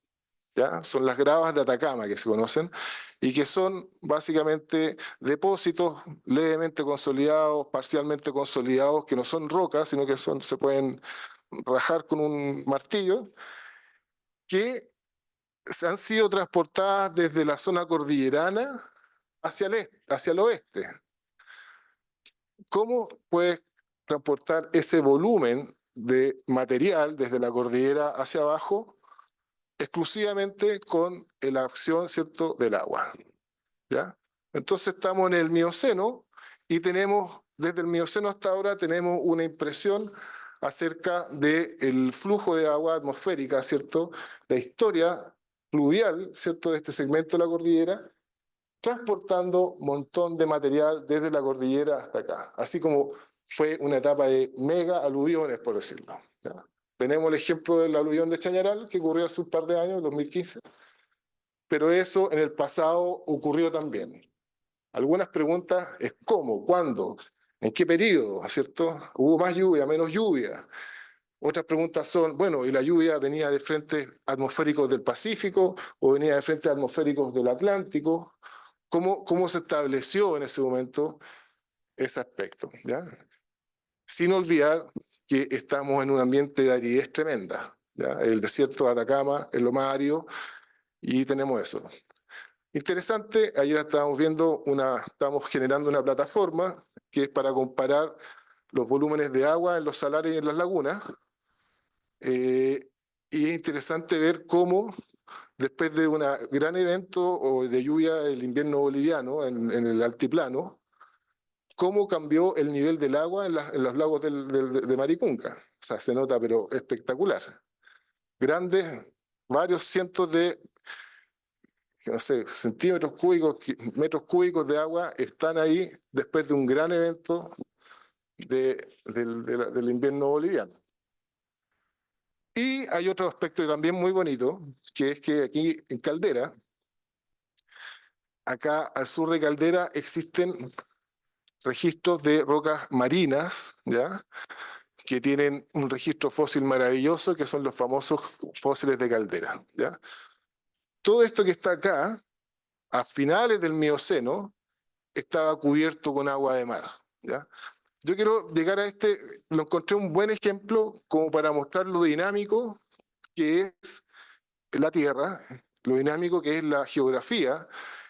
¿ya? Son las gravas de Atacama que se conocen y que son básicamente depósitos levemente consolidados, parcialmente consolidados, que no son rocas, sino que se pueden rajar con un martillo, que han sido transportadas desde la zona cordillerana hacia el oeste. ¿Cómo puedes transportar ese volumen de material desde la cordillera hacia abajo? Exclusivamente con la acción, ¿cierto?, del agua, ¿ya? Entonces estamos en el Mioceno y desde el Mioceno hasta ahora tenemos una impresión acerca del flujo de agua atmosférica, ¿cierto? La historia fluvial, ¿cierto?, de este segmento de la cordillera, transportando un montón de material desde la cordillera hasta acá, así como fue una etapa de mega aluviones, por decirlo, ¿ya? Tenemos el ejemplo del aluvión de Chañaral, que ocurrió hace un par de años, 2015, pero eso en el pasado ocurrió también. Algunas preguntas es cómo, cuándo, en qué periodo, ¿cierto? ¿Hubo más lluvia, menos lluvia? Otras preguntas son, bueno, ¿y la lluvia venía de frentes atmosféricos del Pacífico o venía de frentes atmosféricos del Atlántico? ¿Cómo se estableció en ese momento ese aspecto, ¿ya? Sin olvidar que estamos en un ambiente de aridez tremenda, ¿ya? El desierto de Atacama es lo más árido y tenemos eso. Interesante, ayer estábamos generando una plataforma que es para comparar los volúmenes de agua en los salares y en las lagunas. Y es interesante ver cómo después de un gran evento o de lluvia el invierno boliviano en el altiplano, cómo cambió el nivel del agua en los lagos de Maricunga. O sea, se nota, pero espectacular. Grandes, varios cientos de, no sé, centímetros cúbicos, metros cúbicos de agua están ahí después de un gran evento del invierno boliviano. Y hay otro aspecto también muy bonito, que es que aquí en Caldera, acá al sur de Caldera existen registros de rocas marinas, ¿ya? Que tienen un registro fósil maravilloso, que son los famosos fósiles de Caldera, ¿ya? Todo esto que está acá, a finales del Mioceno, estaba cubierto con agua de mar, ¿ya? Yo quiero llegar a lo encontré un buen ejemplo como para mostrar lo dinámico que es la Tierra, lo dinámico que es la geografía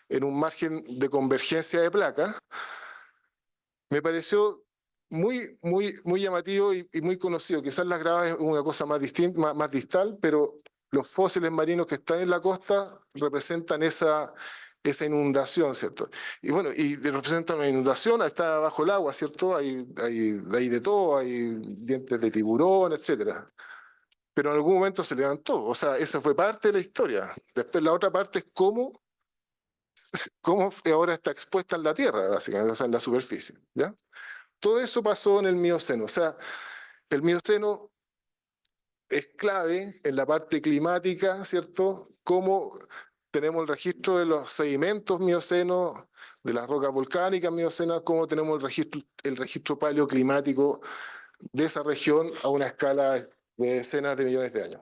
en un margen de convergencia de placas. Me pareció muy llamativo y muy conocido. Quizás las gravas es una cosa más distinta, más distal, pero los fósiles marinos que están en la costa representan esa inundación, ¿cierto? Y bueno, y representan una inundación, está bajo el agua, ¿cierto? Hay de todo, hay dientes de tiburón, etcétera. Pero en algún momento se levantó, o sea, esa fue parte de la historia. Después la otra parte es cómo ahora está expuesta en la Tierra, básicamente, o sea, en la superficie, ¿ya? Todo eso pasó en el Mioceno, o sea, el Mioceno es clave en la parte climática, ¿cierto? Cómo tenemos el registro de los sedimentos miocenos, de las rocas volcánicas miocenas, cómo tenemos el registro paleoclimático de esa región a una escala de decenas de millones de años.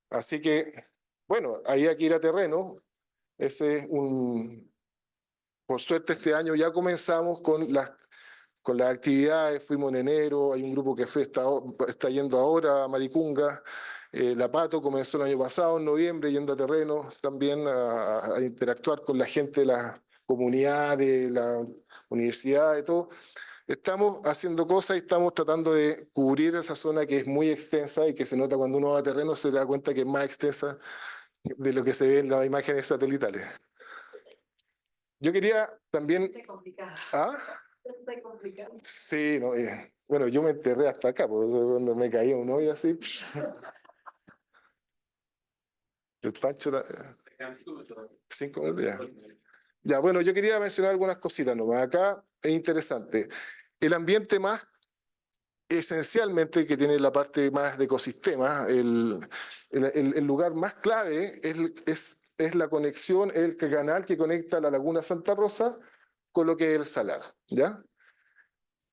Así que, bueno, ahí hay que ir a terreno. Ese es por suerte este año ya comenzamos con las actividades, fuimos en enero, hay un grupo que está yendo ahora a Maricunga, la Pato comenzó el año pasado, en noviembre, yendo a terreno también a interactuar con la gente de la comunidad, de la universidad, de todo. Estamos haciendo cosas y estamos tratando de cubrir esa zona que es muy extensa y que se nota cuando uno va a terreno, se da cuenta que es más extensa de lo que se ve en las imágenes satelitales. Yo quería también... Es complicado. ¿Ah? Es complicado. Sí, no, bueno, yo me enterré hasta acá, porque cuando me caía un hoyo así... El Pancho... 5 minutos ya. Ya, bueno, yo quería mencionar algunas cositas nomás. Acá es interesante. El ambiente más esencialmente que tiene la parte más de ecosistema, el lugar más clave es la conexión, el canal que conecta la laguna Santa Rosa con lo que es el salar, ¿ya?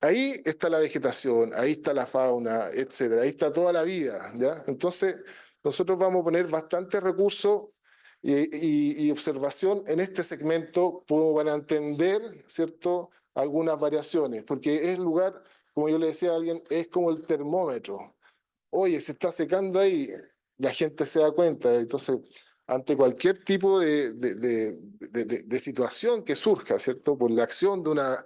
Ahí está la vegetación, ahí está la fauna, etcétera, ahí está toda la vida, ¿ya? Entonces, nosotros vamos a poner bastantes recursos y observación en este segmento para entender, ¿cierto?, algunas variaciones, porque es el lugar, como yo le decía a alguien, es como el termómetro. Oye, se está secando ahí, la gente se da cuenta. Entonces, ante cualquier tipo de situación que surja, ¿cierto?, por la acción de una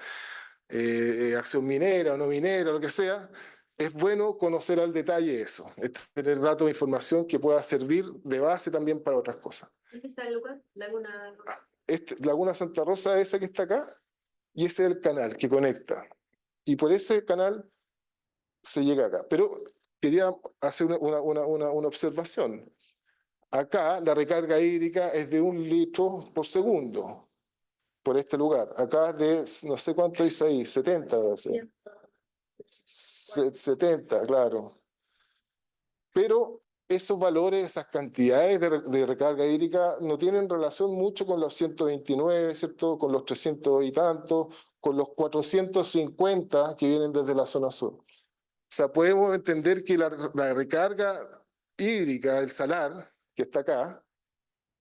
acción minera o no minera, lo que sea, es bueno conocer al detalle eso, es tener datos e información que pueda servir de base también para otras cosas. ¿Dónde está el lugar? Laguna. Laguna Santa Rosa, esa que está acá, y ese es el canal que conecta. Y por ese canal se llega acá. Pero quería hacer una observación. Acá la recarga hídrica es de 1 litro por segundo por este lugar. Acá de, no sé cuánto dice ahí, 70. 70, claro. Pero esos valores, esas cantidades de recarga hídrica no tienen relación mucho con los 129, ¿cierto? Con los 300 y tantos, con los 450 que vienen desde la zona sur. O sea, podemos entender que la recarga hídrica del salar, que está acá,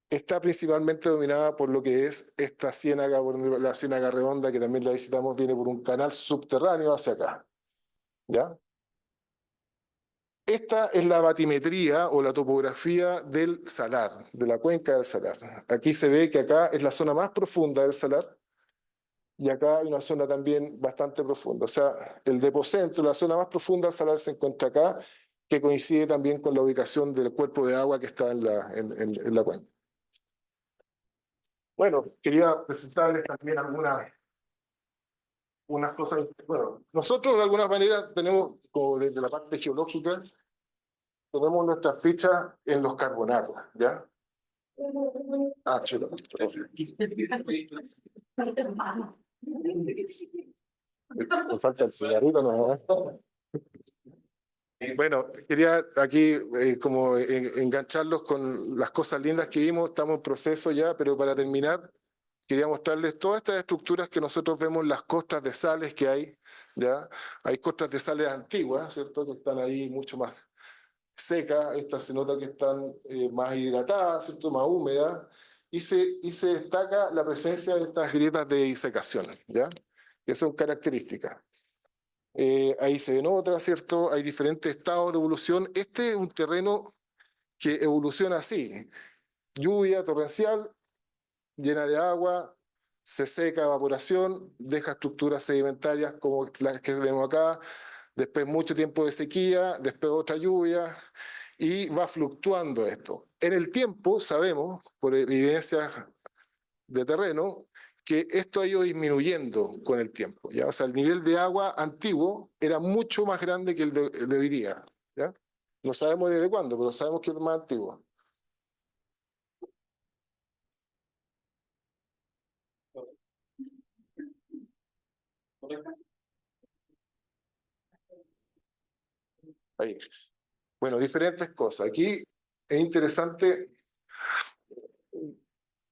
está principalmente dominada por lo que es esta ciénaga, la ciénaga redonda, que también la visitamos, viene por un canal subterráneo hacia acá. ¿Ya? Esta es la batimetría o la topografía del salar, de la cuenca del salar. Aquí se ve que acá es la zona más profunda del salar y acá hay una zona también bastante profunda. O sea, el depocentro, la zona más profunda del salar se encuentra acá, que coincide también con la ubicación del cuerpo de agua que está en la cuenca. Bueno, quería presentarles también algunas unas cosas, bueno, nosotros de alguna manera tenemos, como desde la parte geológica, tenemos nuestras fichas en los carbonatos, ¿ya? Ah, chulo. Me falta el cigarrito, ¿no? Bueno, quería aquí como engancharlos con las cosas lindas que vimos, estamos en proceso ya, pero para terminar, quería mostrarles todas estas estructuras que nosotros vemos en las costas de sales que hay, ¿ya? Hay costas de sales antiguas, ¿cierto? Que están ahí mucho más secas, estas se nota que están más hidratadas, ¿cierto? Más húmedas, y se destaca la presencia de estas grietas de disecación, ¿ya? Que son características. Ahí se ven otras, ¿cierto? Hay diferentes estados de evolución. Este es un terreno que evoluciona así. Lluvia torrencial, llena de agua, se seca, evaporación, deja estructuras sedimentarias como las que vemos acá, después mucho tiempo de sequía, después otra lluvia, y va fluctuando esto. En el tiempo sabemos, por evidencias de terreno, que esto ha ido disminuyendo con el tiempo, ¿ya? O sea, el nivel de agua antiguo era mucho más grande que el de hoy día, ¿ya? No sabemos desde cuándo, pero sabemos que es más antiguo. Ahí. Bueno, diferentes cosas. Aquí es interesante,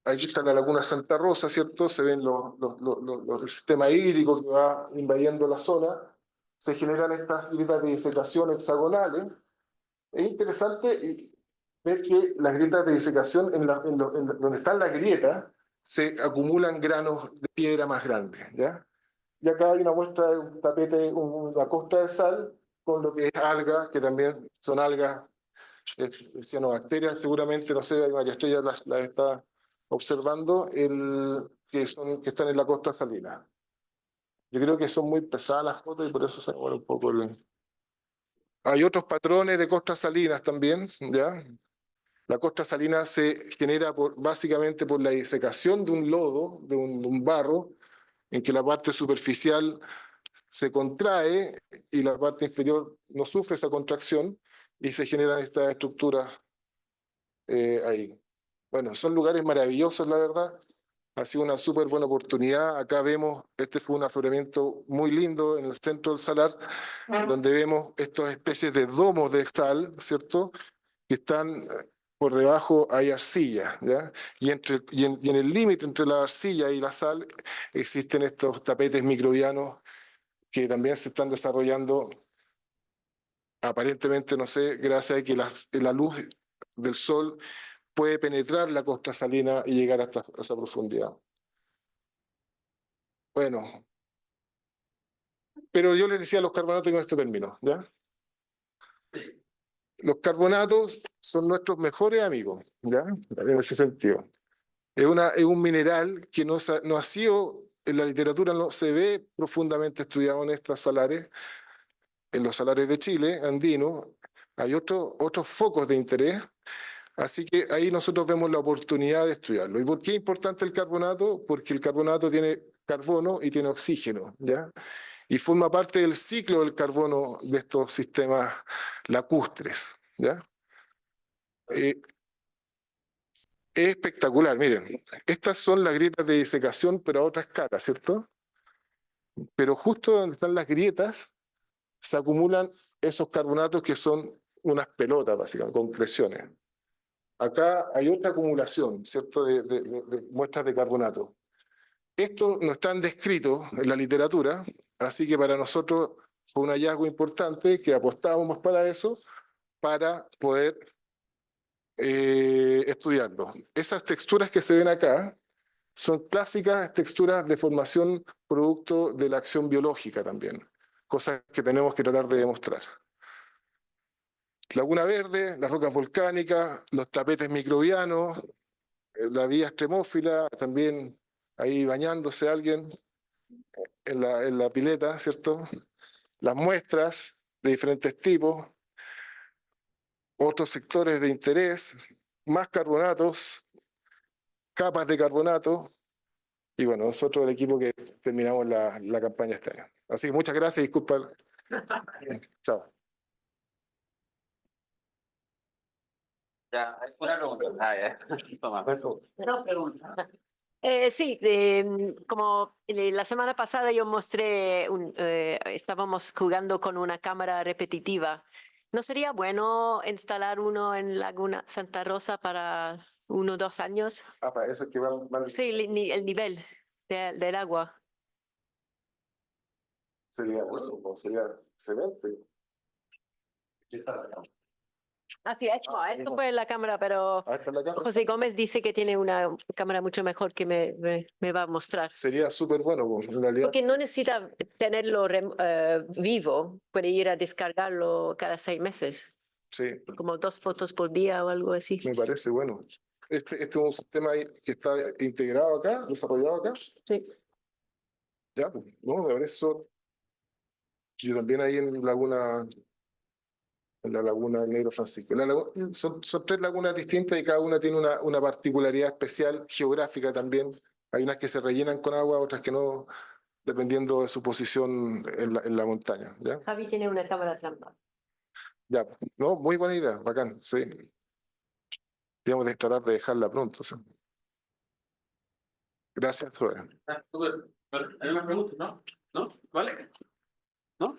aquí está la laguna Santa Rosa, ¿cierto? Se ven el sistema hídrico que va invadiendo la zona. Se generan estas grietas de disecación hexagonales. Es interesante ver que las grietas de disecación, donde están las grietas, se acumulan granos de piedra más grandes, ¿ya? Y acá hay una muestra de un tapete, una costa de sal, con lo que es algas, que también son algas cianobacterias, seguramente, no sé, María Estrella las está observando, que están en la costa salina. Yo creo que son muy pesadas las fotos y por eso se demora un poco Hay otros patrones de costas salinas también, ¿ya? La costa salina se genera básicamente por la disecación de un lodo, de un barro, en que la parte superficial se contrae y la parte inferior no sufre esa contracción y se generan estas estructuras ahí. Bueno, son lugares maravillosos, la verdad. Ha sido una súper buena oportunidad. Acá vemos, este fue un afloramiento muy lindo en el centro del salar, donde vemos estas especies de domos de sal, ¿cierto? Que están por debajo hay arcilla, ¿ya? Y en el límite entre la arcilla y la sal existen estos tapetes microbianos que también se están desarrollando aparentemente, no sé, gracias a que la luz del sol puede penetrar la costa salina y llegar hasta esa profundidad. Bueno, pero yo les decía los carbonatos y con esto termino, ¿ya? Los carbonatos son nuestros mejores amigos, ¿ya? En ese sentido. Es un mineral que no ha sido, en la literatura no se ve profundamente estudiado en estos salares, en los salares de Chile, andinos. Hay otros focos de interés, así que ahí nosotros vemos la oportunidad de estudiarlo. ¿Y por qué es importante el carbonato? Porque el carbonato tiene carbono y tiene oxígeno, ¿ya? Y forma parte del ciclo del carbono de estos sistemas lacustres, ¿ya? Es espectacular, miren. Estas son las grietas de disecación, pero a otra escala, ¿cierto? Pero justo donde están las grietas, se acumulan esos carbonatos que son unas pelotas, básicamente, con presiones. Acá hay otra acumulación, ¿cierto?, de muestras de carbonato. Estos no están descritos en la literatura, así que para nosotros fue un hallazgo importante que apostábamos para eso, para poder estudiarlo. Esas texturas que se ven acá son clásicas texturas de formación producto de la acción biológica también, cosas que tenemos que tratar de demostrar. Laguna Verde, las rocas volcánicas, los tapetes microbianos, la vía extremófila, también ahí bañándose alguien en la pileta, ¿cierto? Las muestras de diferentes tipos, otros sectores de interés, más carbonatos, capas de carbonato, Y bueno, nosotros el equipo que terminamos la campaña este año. Así que muchas gracias, disculpa. Chao. Ya, una pregunta. Ah, ya. Toma. Dos preguntas. Sí, como la semana pasada yo mostré, estábamos jugando con una cámara repetitiva. ¿No sería bueno instalar uno en Laguna Santa Rosa para 1 o 2 años? Ah, para eso es que van Sí, el nivel del agua. sería bueno, pues, sería excelente. Así es, esto fue la cámara, pero Ah, esta es la cámara. José Gómez dice que tiene una cámara mucho mejor que me va a mostrar. Sería súper bueno, pues, en realidad. Porque no necesita tenerlo vivo, puede ir a descargarlo cada 6 meses, Sí, como 2 fotos por día o algo así. me parece bueno. Este es un sistema ahí que está integrado acá, desarrollado acá. Sí. Ya, pues, no, me parece eso. Yo también ahí en la laguna del Negro Francisco. Son 3 lagunas distintas y cada una tiene una particularidad especial geográfica también. Hay unas que se rellenan con agua, otras que no, dependiendo de su posición en la montaña. ¿Ya? Javi tiene una cámara trampa. Ya, no, muy buena idea, bacán, sí. Tenemos que tratar de dejarla pronto. Sí. Gracias, Zoe. Ah, súper. ¿Hay más preguntas? ¿No? ¿No? ¿Vale? ¿No?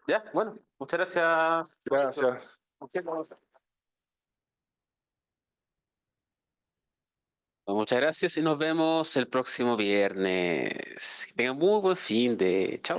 Ya, bueno, muchas gracias. Gracias. Muchas gracias y nos vemos el próximo viernes. Que tengan muy buen fin de. Chao.